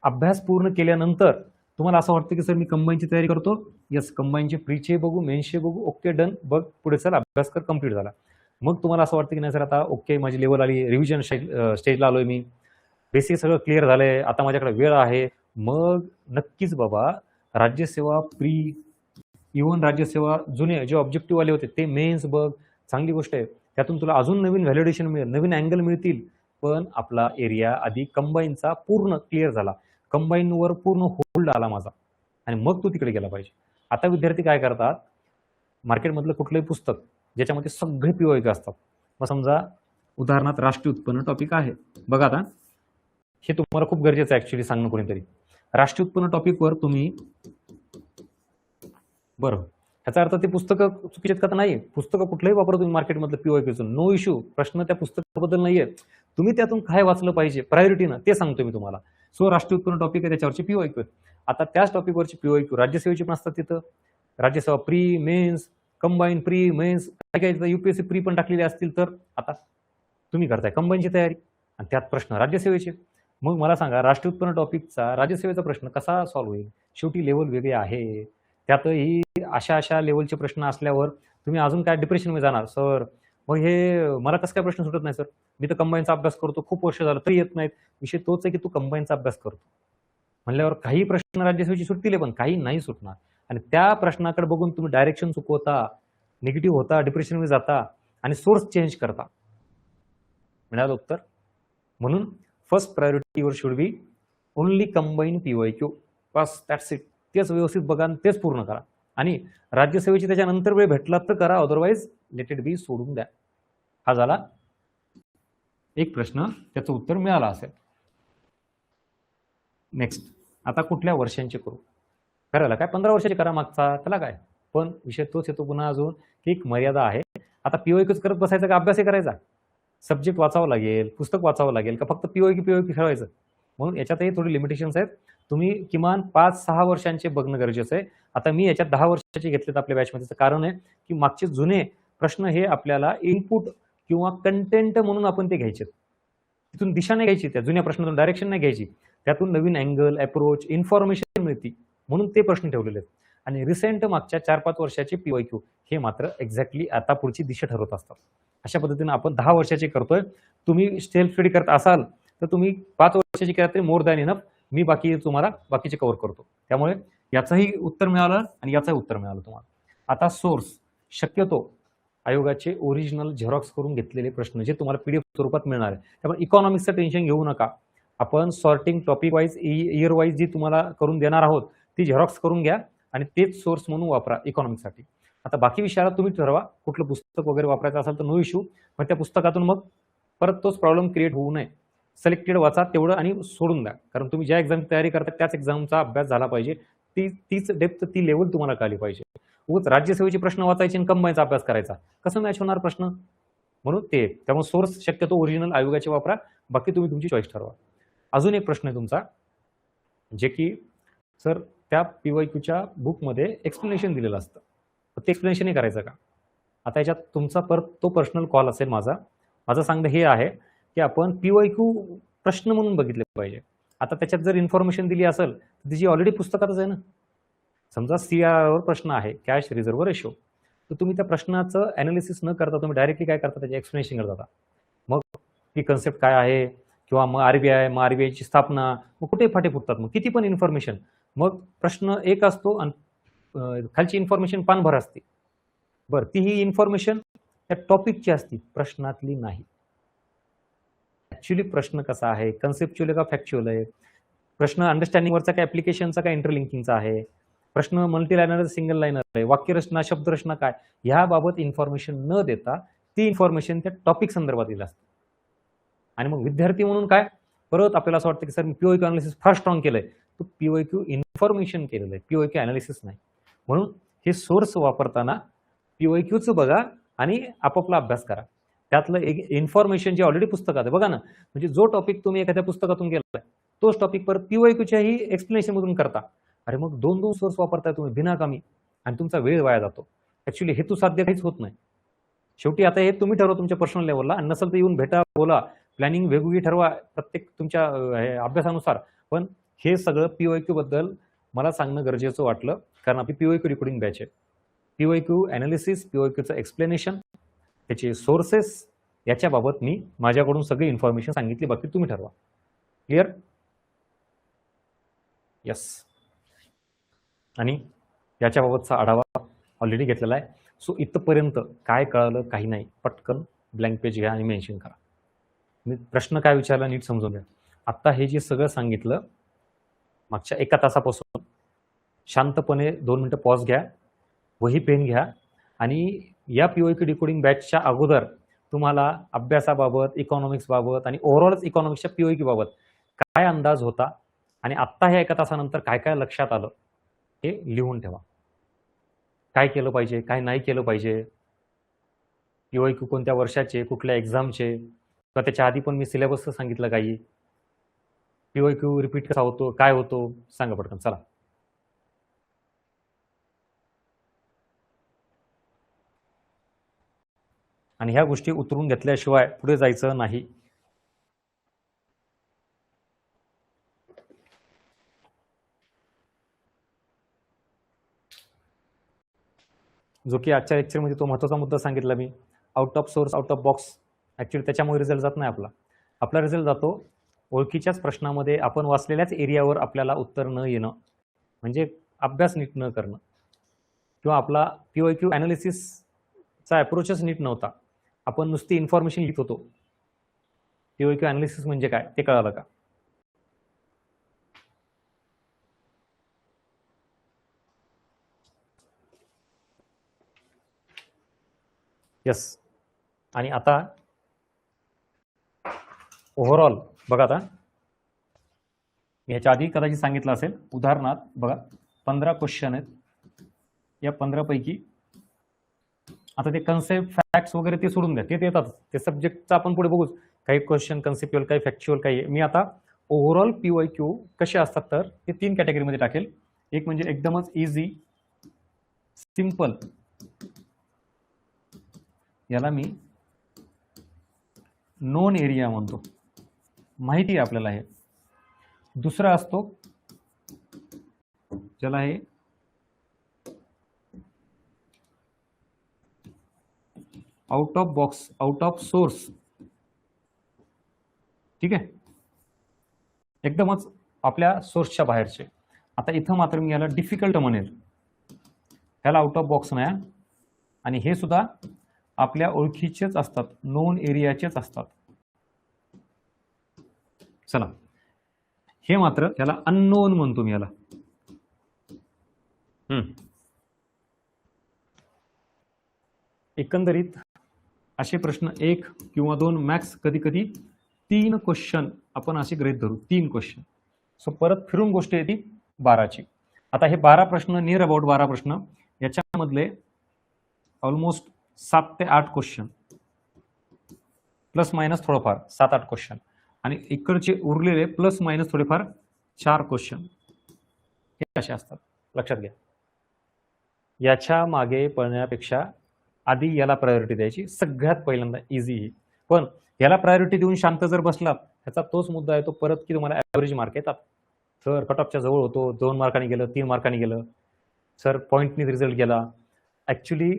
अभ्यास पूर्ण केल्यानंतर तुम्हाला असं वाटतं की सर मी कंबाईनची तयारी करतो, यस, कंबाईनचे प्रीचे बघू, मेन्सचे बघू, ओके डन, बघ पुढे चल अभ्यास कर, कम्प्लीट झाला. मग तुम्हाला असं वाटतं की नाही सर आता ओके माझी लेवल आली, रिव्हिजन स्टेजला आलोय मी, बेसिक सगळं क्लिअर झालंय, आता माझ्याकडे वेळ आहे. मग नक्कीच बाबा राज्यसेवा प्री, इव्हन राज्यसेवा जुने जे ऑब्जेक्टिव्ह आले होते ते मेन्स बघ, चांगली गोष्ट आहे, त्यातून तुला अजून नवीन व्हॅलिडेशन मिळेल, नवीन अँगल मिळतील. पण आपला एरिया आधी कंबाईनचा पूर्ण क्लिअर झाला, कंबाईनवर पूर्ण होल्ड आला माझा, आणि मग तू तिकडे गेला पाहिजे. आता विद्यार्थी काय करतात, मार्केटमधलं कुठलंही पुस्तक ज्याच्यामध्ये सगळे PYQ असतात, मग समजा उदाहरणार्थ राष्ट्रीय उत्पन्न टॉपिक आहे बघा, आता हे तुम्हाला खूप गरजेचं आहे ॲक्च्युली सांगणं कोणीतरी. राष्ट्रीय उत्पन्न टॉपिकवर तुम्ही बरं, ह्याचा अर्थ ते पुस्तकं चुकीचे आहेत का? नाही, पुस्तकं कुठलंही वापरा तुम्ही मार्केटमधलं पीओआयक्यूचं, नो इश्यू. प्रश्न त्या पुस्तकाबद्दल नाहीये, तुम्ही त्यातून काय वाचलं पाहिजे प्रायोरिटीनं ते सांगतो मी तुम्हाला. सो राष्ट्रीय उत्पन्न टॉपिक आहे, त्याच्यावरची पीओआयक्यू. आता त्याच टॉपिकवरची पीओआयक्यू राज्यसेवेची पण असतात तिथं. राज्यसेवा pre, mains, combine pre, mains, काय काय युपीएससी प्री पण टाकलेले असतील. तर आता तुम्ही करताय कंबाईनची तयारी आणि त्यात प्रश्न राज्यसेवेचे. मग मला सांगा, राष्ट्रीय उत्पन्न टॉपिकचा राज्यसेवेचा प्रश्न कसा सॉल्व्ह होईल? शेवटी लेवल वेगळे आहे, त्यातही अशा लेवलचे प्रश्न असल्यावर तुम्ही अजून काय डिप्रेशनमध्ये जाणार. सर मग हे मला कसं काय प्रश्न सुटत नाही सर, मी तर कंबाईनचा अभ्यास करतो खूप वर्ष झालं तरी येत नाहीत. विषय तोच आहे की तू कंबाईनचा अभ्यास करतो म्हणल्यावर काही प्रश्न राज्यसेवेची सुटतील पण काही नाही सुटणार. आणि त्या प्रश्नाकडे बघून तुम्ही डायरेक्शन चुकवता, निगेटिव्ह होता, डिप्रेशनमध्ये जाता आणि सोर्स चेंज करता. मिळालं उत्तर? म्हणून first priority your should be only combine POIQ. बस दॅट्स इट. तेच व्यवस्थित बघा आणि तेच पूर्ण करा. आणि राज्यसेवेची त्याच्यानंतर वेळ भेटला तर करा, अदरवाईज लेट इट बी, सोडून द्या. हा झाला एक प्रश्न, त्याचं उत्तर मिळालं असेल. नेक्स्ट, आता कुठल्या वर्षांचे करू? करायला काय 15 वर्षाचे करा मागचा, त्याला काय. पण विषय तोच येतो पुन्हा अजून की एक मर्यादा आहे. आता पीओआयक्यूच करत बसायचं का अभ्यासही करायचा? सब्जेक्ट वाचावं लागेल, पुस्तक वाचावं लागेल का फक्त पीओआयक्यू ठेवायचं? म्हणून याच्यातही थोडी लिमिटेशन्स आहेत. तुम्ही किमान 5-6 वर्षांचे बघणं गरजेचं आहे. आता मी याच्यात 10 वर्षाचे घेतलेत आपल्या बॅचमध्ये. कारण आहे की मागचे जुने प्रश्न हे आपल्याला इनपुट किंवा कंटेंट म्हणून आपण ते घ्यायचे. तिथून दिशा नाही घ्यायची, त्या जुन्या प्रश्नातून डायरेक्शन नाही घ्यायची, त्यातून नवीन अँगल, अप्रोच, इन्फॉर्मेशन मिळते म्हणून ते प्रश्न ठेवलेले आहेत. आणि रिसेंट मागच्या 4-5 वर्षाचे पीओआयक्यू हे मात्र एक्झॅक्टली आता पुढची दिशा ठरवत असतात. अशा पद्धतीने आपण 10 वर्षाचे करतोय. तुम्ही सेल्फ स्टडी करत असाल तर तुम्ही 5 वर्षाची केला तरी मोर दॅन इनफ. मी बाकी तुम्हाला बाकीचे कव्हर करतो. त्यामुळे याचंही उत्तर मिळालं आणि याचंही उत्तर मिळालं तुम्हाला. आता सोर्स, शक्यतो आयोगाचे ओरिजिनल झेरॉक्स करून घेतलेले प्रश्न जे तुम्हाला पीडीएफ स्वरूपात मिळणार आहे. त्यामुळे इकॉनॉमिक्सचं टेन्शन घेऊ नका. आपण sorting topic wise, year wise जी तुम्हाला करून देणार आहोत ती झेरॉक्स करून घ्या आणि तेच सोर्स म्हणून वापरा इकॉनॉमिक्ससाठी. आता बाकी विषयाला तुम्ही ठरवा, कुठलं पुस्तक वगैरे वापरायचं असेल तर नो इश्यू. पण त्या पुस्तकातून मग परत तोच प्रॉब्लेम क्रिएट होऊ नये. सिलेक्टेड वाचा तेवढं आणि सोडून द्या. कारण तुम्ही ज्या एक्झामची तयारी करता त्याच एक्झामचा अभ्यास झाला पाहिजे. तीच डेप्थ, ती लेवल तुम्हाला कळली पाहिजे. उगाच राज्यसेवेचे प्रश्न वाचायचे आणि कंबाईनचा अभ्यास करायचा, कसं मॅच होणार प्रश्न? म्हणून ते, त्यामुळे सोर्स शक्यतो ओरिजिनल आयोगाचे वापरा, बाकी तुम्ही तुमची चॉईस ठरवा. अजून एक प्रश्न आहे तुमचा, जे की सर त्या पीवायक्यूच्या बुकमध्ये एक्सप्लेनेशन दिलेलं असतं, ते एक्सप्लेनेशन करायचं का? आता याच्यात तुमचा परत तो पर्सनल कॉल असेल. माझं सांगणं हे आहे की आपण पीवायक्यू प्रश्न म्हणून बघितले पाहिजे. आता त्याच्यात जर इन्फॉर्मेशन दिली असेल तर तिची ऑलरेडी पुस्तकातच आहे ना. समजा सीआरवर प्रश्न आहे, कॅश रिझर्व्ह रेशो, तर तुम्ही त्या प्रश्नाचं ॲनालिसिस न करता तुम्ही डायरेक्टली काय करता, त्याचे एक्सप्लेनेशन करता. मग ही कन्सेप्ट काय आहे, किंवा मग आरबीआय, मग आरबीआयची स्थापना, मग कुठे फाटे फुटतात, मग किती पण इन्फॉर्मेशन. मग प्रश्न एक असतो आणि खालची इन्फॉर्मेशन पानभर असते. बरं, ती ही इन्फॉर्मेशन त्या टॉपिकची असती, प्रश्नातली नाही. ऍक्च्युली प्रश्न कसा आहे, कन्सेप्च्युअल का फॅक्च्युअल आहे, प्रश्न अंडरस्टँडिंगवरचा काय, ऍप्लिकेशनचा काय, इंटरलिंकिंगचा आहे, प्रश्न मल्टी लायनर सिंगल लायनर आहे, वाक्यरचना शब्दरचना काय, ह्याबाबत इन्फॉर्मेशन न देता ती इन्फॉर्मेशन त्या टॉपिक संदर्भात दिली असते. आणि मग विद्यार्थी म्हणून काय, परत आपल्याला असं वाटतं की सर मी पीओक्यू अनालिसिस फार स्ट्रॉंग केलंय, तो पीओक्यू इन्फॉर्मेशन केलेलं आहे, पीओक्यू अनालिसिस नाही. म्हणून हे सोर्स वापरताना पीओक्यूचं बघा आणि आपापला अभ्यास करा. त्यातलं एक इन्फॉर्मेशन जे ऑलरेडी पुस्तकात आहे बघा ना, म्हणजे जो टॉपिक तुम्ही एखाद्या पुस्तकातून गेलाय तोच टॉपिक परत पीओक्यूच्याही एक्सप्लेनेशन मधून करता. अरे मग 2 सोर्स वापरताय तुम्ही बिनाकामी आणि तुमचा वेळ वाया जातो. ऍक्च्युली हेतू साध्य काहीच होत नाही. शेवटी आता हे तुम्ही ठरवा तुमच्या पर्सनल लेवलला, आणि नसेल तर येऊन भेटा, बोला, प्लॅनिंग वेगवेगळी ठरवा प्रत्येक तुमच्या अभ्यासानुसार. पण हे सगळं पीओक्यू बद्दल मला सांगणं गरजेचं वाटलं, कारण आपली पीओक्यू रिकॉर्डिंग बॅच आहे. पीओक्यू अनालिसिस, पीओक्यूचं एक्सप्लेनेशन, त्याचे सोर्सेस, याच्याबाबत मी माझ्याकडून सगळी इन्फॉर्मेशन सांगितली, बाकी तुम्ही ठरवा. क्लिअर? यस. आणि याच्याबाबतचा आढावा ऑलरेडी घेतलेला आहे. सो इथपर्यंत काय कळालं, काही नाही, पटकन ब्लँक पेज घ्या आणि मेन्शन करा. मी प्रश्न काय विचारला नीट समजून घ्या. आत्ता हे जे सगळं सांगितलं मागच्या 1 तासापासून शांतपणे 2 मिनिटं पॉज घ्या, वही पेन घ्या, आणि या पीओक्यू डिकोडिंग बॅचच्या अगोदर तुम्हाला अभ्यासाबाबत, इकॉनॉमिक्स बाबत आणि ओव्हरऑलच इकॉनॉमिक्सच्या पीओक्यू बाबत काय अंदाज होता, आणि आत्ता ह्या एका तासानंतर काय काय लक्षात आलं हे लिहून ठेवा. काय केलं पाहिजे, काय नाही केलं पाहिजे, PYQ कोणत्या वर्षाचे, कुठल्या एक्झामचे, किंवा त्याच्या आधी पण मी सिलेबस सांगितलं काही. PYQ रिपीट कसा होतो, काय होतो, सांगा पटकन चला. आणि ह्या गोष्टी उतरून घेतल्याशिवाय पुढे जायचं नाही. जो की आजच्या लेक्चरमध्ये तो महत्त्वाचा मुद्दा सांगितला मी, out of source, out of box. Actually त्याच्यामुळे रिझल्ट जात नाही आपला रिझल्ट जातो ओळखीच्याच प्रश्नामध्ये आपण वाचलेल्याच एरियावर आपल्याला उत्तर न येणं, म्हणजे अभ्यास नीट न करणं, किंवा आपला PYQ ॲनालिसिसचा अप्रोचच नीट नव्हता. आपण नुसती इन्फॉर्मेशन लिहित होतो. PYQ ॲनालिसिस म्हणजे काय ते कळालं का? यस. आणि आता ओव्हरऑल बघा, आता ह्याच्या आधी कदाचित सांगितलं असेल, उदाहरणार्थ बघा 15 क्वेश्चन आहेत. या 15 पैकी आता ते कन्सेप्ट, फॅक्ट्स वगैरे ते सोडून द्या, ते येतात, ते सब्जेक्टचं आपण पुढे बघूच. काही क्वेश्चन कन्सेप्च्युअल, काही फॅक्च्युअल, काही. मी आता ओव्हरऑल PYQ कसे असतात तर ते 3 कॅटेगरीमध्ये टाकेल. एक म्हणजे एकदमच इझी, सिंपल, याला मी नोन एरिया म्हणतो, माहिती आहे आपल्याला हे. दुसरा असतो ज्याला आहे out of box, out of source. ठीक आहे, एकदमच आपल्या सोर्सच्या बाहेरचे. आता इथं मात्र मी याला डिफिकल्ट म्हणेल, ह्याला आउट ऑफ बॉक्स नाही. आणि हे सुद्धा आपल्या ओळखीचेच असतात, नोन एरियाचेच असतात. चला, हे मात्र याला अननोन म्हणतो मी याला. एकंदरीत असे प्रश्न 1 किंवा 2 मॅक्स, कधी कधी 3 क्वेश्चन आपण असे गृहीत धरू, 3 क्वेश्चन. सो परत फिरून गोष्ट येते 12ची. आता हे 12 प्रश्न, नियर अबाउट 12 प्रश्न, याच्यामधले ऑलमोस्ट 7 ते 8 क्वेश्चन, प्लस मायनस थोडंफार 7-8 क्वेश्चन, आणि इकडचे उरलेले प्लस मायनस थोडेफार 4 क्वेश्चन हे असे असतात. लक्षात घ्या, याच्या मागे पळण्यापेक्षा आधी याला प्रायोरिटी द्यायची, सगळ्यात पहिल्यांदा इझी. पण याला प्रायोरिटी देऊन शांत जर बसलात, ह्याचा तोच मुद्दा येतो परत की तुम्हाला ॲव्हरेज मार्क येतात. सर कट ऑफच्या जवळ होतो, 2 मार्कांनी गेलं, 3 मार्कांनी गेलं, सर पॉईंटनी रिझल्ट गेला. ॲक्च्युली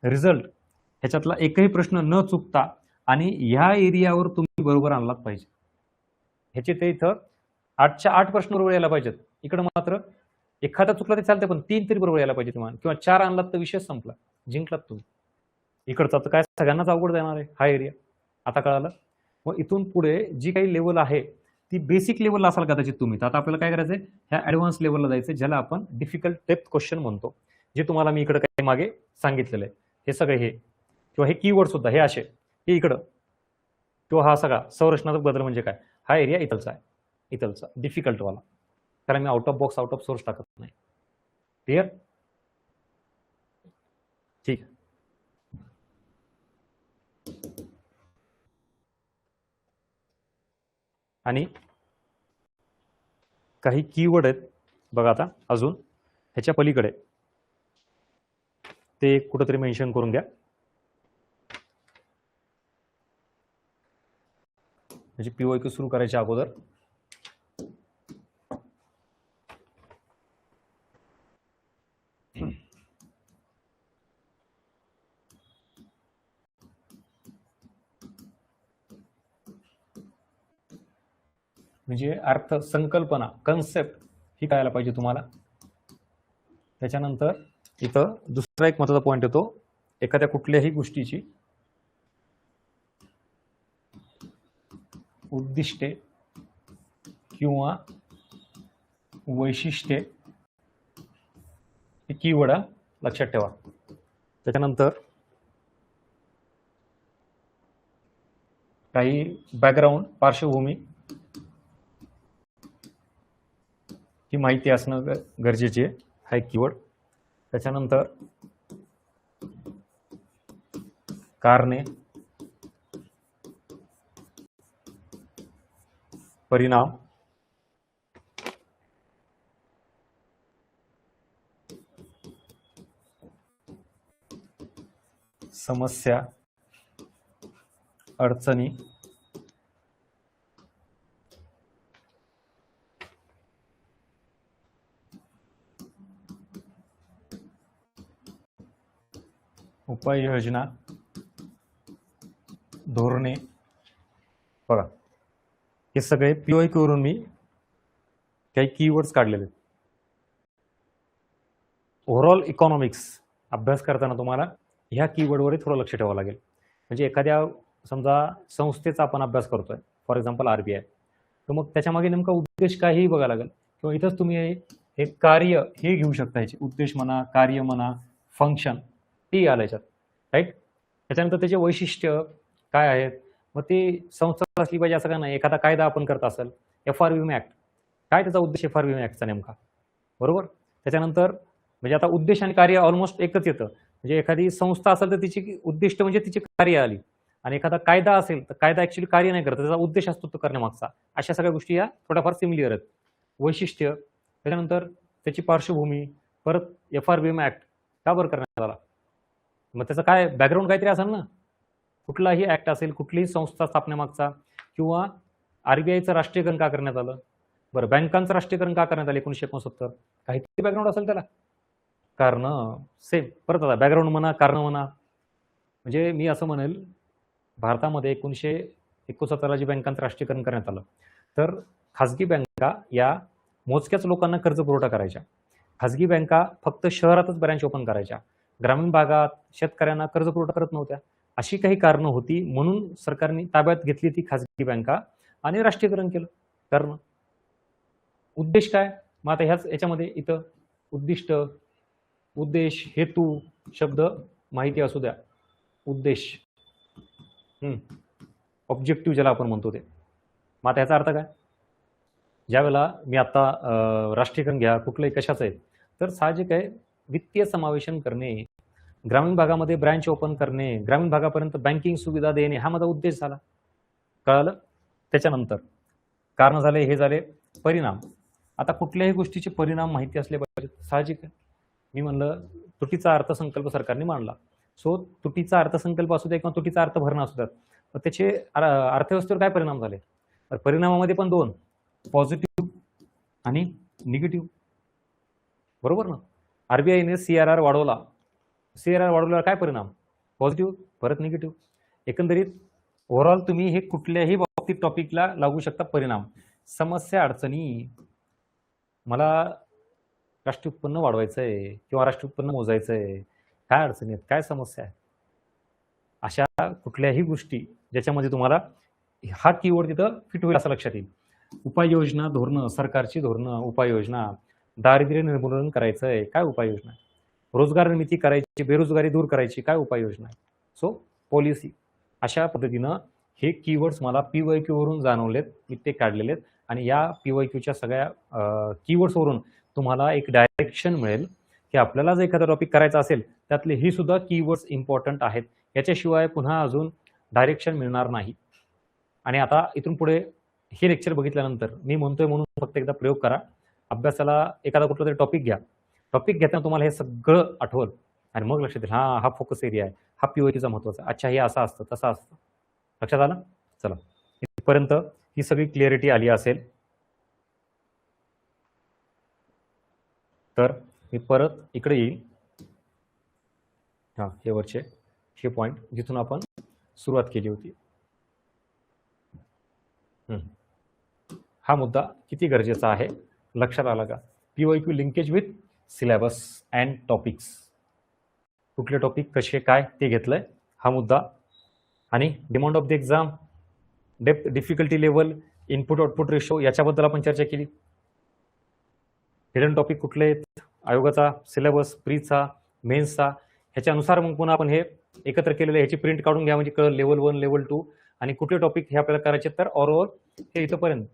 रिझल्ट ह्याच्यातला एकही प्रश्न न चुकता आणि ह्या एरियावर तुम्ही बरोबर आणलाच पाहिजे. ह्याचे ते इथं 8च्या 8 प्रश्न बरोबर यायला पाहिजेत. इकडं मात्र एखादा चुकला तरी चालते, पण 3 तरी बरोबर यायला पाहिजे तुम्हाला, किंवा 4 आणलात तर विषय संपला, जिंकलात तुम्ही. इकडचा तर काय सगळ्यांनाच अवघड जाणार आहे हा एरिया, आता कळालं. मग इथून पुढे जी काही लेवल आहे ती बेसिक लेवलला असाल कदाचित तुम्ही, तर आता आपल्याला काय करायचंय, ह्या ॲडव्हान्स लेवलला जायचं, ज्याला आपण डिफिकल्ट डेप्थ क्वेश्चन म्हणतो, जे तुम्हाला मी इकडे काही मागे सांगितलेलं आहे. हे सगळे हे, किंवा हे कीवर्ड सुद्धा हे असे, हे इकडं, किंवा हा सगळा संरचनात्मक बदल म्हणजे काय, हा एरिया इथलचा आहे, इथलचा डिफिकल्टवाला, कारण मी out of box, out of source टाकत नाही. क्लिअर? ठीक. आणि काही कीवर्ड आहेत बघा आता अजून ह्याच्या पलीकडे, ते कुठंतरी मेन्शन करून घ्या. म्हणजे PYQ सुरू करायच्या अगोदर म्हणजे अर्थ, संकल्पना, कन्सेप्ट ही कळायला पाहिजे तुम्हाला. त्याच्यानंतर इथं दुसरा एक महत्त्वाचा पॉईंट येतो, एखाद्या कुठल्याही गोष्टीची उद्दिष्टे किंवा वैशिष्ट्ये, हे कीवर्ड लक्षात ठेवा. त्याच्यानंतर काही बॅकग्राऊंड, पार्श्वभूमी, माहिती असणं गरजेची आहे, हा एक कीवर्ड. त्याच्यानंतर कारणे, परिणाम, समस्या, अडचणी, उपाययोजना, धोरणे. बघा, हे सगळे PYQ वरून मी काही कीवर्ड्स काढलेले आहेत. ओव्हरऑल इकॉनॉमिक्स अभ्यास करताना तुम्हाला ह्या कीवर्डवर थोडं लक्ष ठेवावं लागेल. म्हणजे एखाद्या समजा संस्थेचा आपण अभ्यास करतोय, फॉर एक्झाम्पल RBI, तर मग त्याच्यामागे नेमका उद्देश काय हे बघायला लागेल. किंवा इथंच तुम्ही हे कार्य हे घेऊ शकता, ह्याचे उद्देश म्हणा, कार्य म्हणा, फंक्शन, ते आलं याच्यात, राईट. त्याच्यानंतर त्याचे वैशिष्ट्य काय आहेत, मग ते संस्था असली पाहिजे असं का नाही. एखादा कायदा आपण करत असेल, FRBM ऍक्ट, काय त्याचा उद्देश FRBM ऍक्टचा नेमका, बरोबर. त्याच्यानंतर म्हणजे आता उद्देश आणि कार्य ऑलमोस्ट एकच येतं. म्हणजे एखादी संस्था असेल तर तिची उद्दिष्ट म्हणजे तिची कार्य आली, आणि एखादा कायदा असेल तर कायदा ऍक्च्युली कार्य नाही करत, त्याचा उद्देश असतो तो करण्यामागचा. अशा सगळ्या गोष्टी या थोड्याफार सिमिलियर आहेत. वैशिष्ट्य, त्याच्यानंतर त्याची पार्श्वभूमी, परत FRBM ऍक्ट का बरं करण्यात आला, मग त्याचं काय बॅकग्राऊंड काहीतरी असेल ना. कुठलाही ऍक्ट असेल, कुठलीही संस्था स्थापनेमागचा, किंवा RBIचं राष्ट्रीयकरण का करण्यात आलं, बरं बँकांचं राष्ट्रीयकरण का करण्यात आलं 1969, काहीतरी बॅकग्राऊंड असेल त्याला, कारण सेम. परत आता बॅकग्राऊंड म्हणा, कारण म्हणा, म्हणजे मी असं म्हणेल, भारतामध्ये 1969 जी बँकांचं राष्ट्रीयकरण करण्यात आलं, तर खाजगी बँका या मोजक्याच लोकांना कर्ज पुरवठा करायच्या. खाजगी बँका फक्त शहरातच ब्रँच ओपन करायच्या, ग्रामीण भागात शेतकऱ्यांना कर्ज पुरवठा करत नव्हत्या. अशी काही कारणं होती, म्हणून सरकारने ताब्यात घेतली ती खाजगी बँका आणि राष्ट्रीयकरण केलं. कारण उद्देश काय, मग आता याच्यामध्ये इथं उद्दिष्ट, उद्देश, हेतू शब्द माहिती असू द्या, उद्देश, ऑब्जेक्टिव्ह ज्याला आपण म्हणतो ते. मग आता याचा अर्थ काय, ज्यावेळेला मी आता राष्ट्रीयकरण घ्या कुठलंही कशाचं आहे, तर साहजिक आहे वित्तीय समावेशन करणे, ग्रामीण भागामध्ये ब्रँच ओपन करणे, ग्रामीण भागापर्यंत बँकिंग सुविधा देणे, हा माझा उद्देश झाला. कळालं. त्याच्यानंतर कारण झाले, हे झाले परिणाम. आता कुठल्याही गोष्टीचे परिणाम माहिती असले पाहिजेत, साहजिक आहे. मी म्हणलं तुटीचा अर्थसंकल्प सरकारने मांडला, सो तुटीचा अर्थसंकल्प असू द्या किंवा तुटीचा अर्थ भरणं असू द्यात, तर त्याचे अर्थव्यवस्थेवर काय परिणाम झाले. परिणामामध्ये पण दोन, पॉझिटिव्ह आणि निगेटिव्ह, बरोबर ना. RBIने CRR वाढवला, CRR वाढवल्यावर काय परिणाम, पॉझिटिव्ह, परत निगेटिव्ह. एकंदरीत ओव्हरऑल तुम्ही हे कुठल्याही बाबतीत टॉपिकला लागू शकता. परिणाम, समस्या, अडचणी. मला राष्ट्रीय उत्पन्न वाढवायचं आहे किंवा राष्ट्रीय उत्पन्न मोजायचं आहे, काय अडचणी आहेत, काय समस्या आहे, अशा कुठल्याही गोष्टी ज्याच्यामध्ये तुम्हाला हा कीवर्ड तिथं फिट होईल असं लक्षात येईल. उपाययोजना, धोरणं, सरकारची धोरणं, उपाययोजना. दारिद्र्य निर्मूलन करायचं आहे, काय उपाययोजना आहे. रोजगार निर्मिती करायची, बेरोजगारी दूर करायची, काय उपाययोजना आहे. So policy. अशा पद्धतीनं हे कीवर्ड्स मला PYQ वरून जाणवलेत, मी ते काढलेले आहेत. आणि या PYQच्या सगळ्या कीवर्ड्सवरून तुम्हाला एक डायरेक्शन मिळेल की आपल्याला जर एखादा टॉपिक करायचा असेल त्यातले ही सुद्धा कीवर्ड्स इम्पॉर्टंट आहेत, याच्याशिवाय पुन्हा अजून डायरेक्शन मिळणार नाही. आणि आता इथून पुढे हे लेक्चर बघितल्यानंतर मी म्हणतोय म्हणून फक्त एकदा प्रयोग करा. अभ्यासाला एखादा कुठला तरी टॉपिक घ्या, टॉपिक घेताना तुम्हाला हे सगळं आठवल आणि मग लक्षात येईल, हा फोकस एरिया आहे, हा PYQचा महत्वाचा. अच्छा, हे असं असतं, तसं असतं. लक्षात आलं. चला, इथपर्यंत ही सगळी क्लिअरिटी आली असेल. तर मी परत इकडे येईल. हा, हे वरचे हे पॉइंट जिथून आपण सुरुवात केली होती. हा मुद्दा किती गरजेचा आहे लक्षात आला का. PYQ linkage with syllabus and topics. कुठले टॉपिक कसे काय ते घेतलंय हा मुद्दा. आणि demand of the exam, depth, difficulty level, input output ratio याच्याबद्दल आपण चर्चा केली. हिडन टॉपिक कुठले आहेत, आयोगाचा सिलेबस, प्रीचा, मेन्सचा, ह्याच्यानुसार मग पुन्हा आपण हे एकत्र केलेलं ह्याची प्रिंट काढून घ्या म्हणजे कळलं लेवल 1, लेवल 2 आणि कुठले टॉपिक हे आपल्याला करायचे. तर ओव्हरऑल हे इथंपर्यंत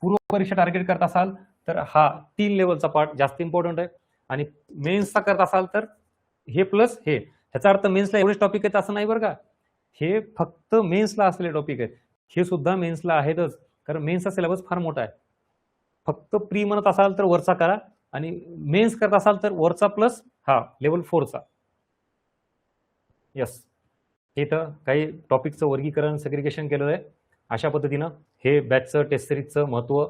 पूर्व परीक्षा टार्गेट करत असाल तर हा 3 लेवलचा पार्ट जास्त इम्पॉर्टंट आहे. आणि मेन्सचा करत असाल तर हे प्लस हे, ह्याचा अर्थ मेन्सला एवढेच टॉपिक आहेत असं नाही बरं का. हे फक्त मेन्सला असलेले टॉपिक आहेत. हे सुद्धा मेन्सला आहेतच, कारण मेन्सचा सिलेबस फार मोठा आहे. फक्त प्री म्हणत असाल तर वरचा करा, आणि मेन्स करत असाल तर वरचा प्लस हा लेवल 4चा. यस, इथं काही टॉपिकचं वर्गीकरण सेग्रिगेशन केलेलं आहे. अशा पद्धतीनं हे बॅचचं टेस्ट सिरीजचं महत्त्व,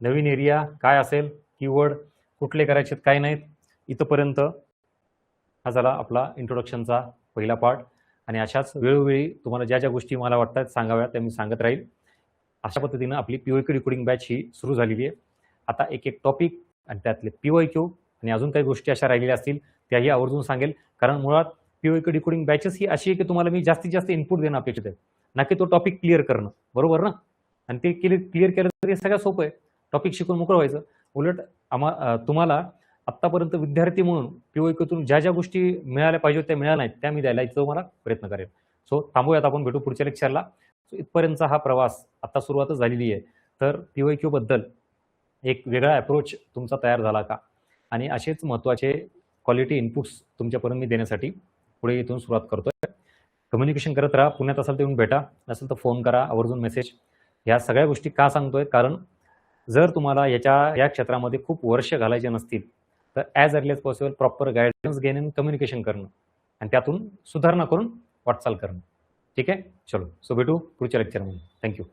नवीन एरिया काय असेल, कीवर्ड कुठले करायचे काय नाहीत, इथंपर्यंत हा झाला आपला इंट्रोडक्शनचा पहिला पार्ट. आणि अशाच वेळोवेळी तुम्हाला ज्या ज्या गोष्टी मला वाटतात सांगाव्या त्या मी सांगत राहील. अशा पद्धतीनं आपली PYQ डिकोडिंग बॅच ही सुरू झालेली आहे. आता एक एक टॉपिक आणि त्यातले PYQ आणि अजून काही गोष्टी अशा राहिलेल्या असतील त्याही आवर्जून सांगेल. कारण मुळात PYQ डिकोडिंग बॅचेस ही अशी आहे की तुम्हाला मी जास्तीत जास्त इनपुट देणं अपेक्षित आहे, ना की तो टॉपिक क्लिअर करणं. बरोबर ना. आणि ते क्लिअर केलं तरी सगळ्यात सोपं आहे, टॉपिक शिकून मोकळं व्हायचं. उलट तुम्हाला आत्तापर्यंत विद्यार्थी म्हणून PYQतून ज्या ज्या गोष्टी मिळाल्या पाहिजे त्या मिळाल्या नाहीत त्या मी द्यायला तुम्हाला प्रयत्न करेन. सो थांबूयात, आपण भेटू पुढच्या लेक्चरला. इथपर्यंतचा हा प्रवास आता सुरुवातच झालेली आहे. तर PYQ बद्दल एक वेगळा अप्रोच तुमचा तयार झाला का, आणि असेच महत्त्वाचे क्वालिटी इनपुट्स तुमच्यापर्यंत मी देण्यासाठी पुढे इथून सुरुवात करतोय. कम्युनिकेशन करत राहा. पुण्यात असाल तर येऊन भेटा, नसेल तर फोन करा, आवर्जून मेसेज. ह्या सगळ्या गोष्टी का सांगतोय, कारण जर तुम्हाला या क्षेत्रामध्ये खूप वर्ष घालायचे नसतील तर as early as possible proper guidance घेणं, कम्युनिकेशन करणं आणि त्यातून सुधारणा करून वाटचाल करणं. ठीक आहे, चलो. सो भेटू पुढच्या लेक्चरमध्ये. थँक्यू.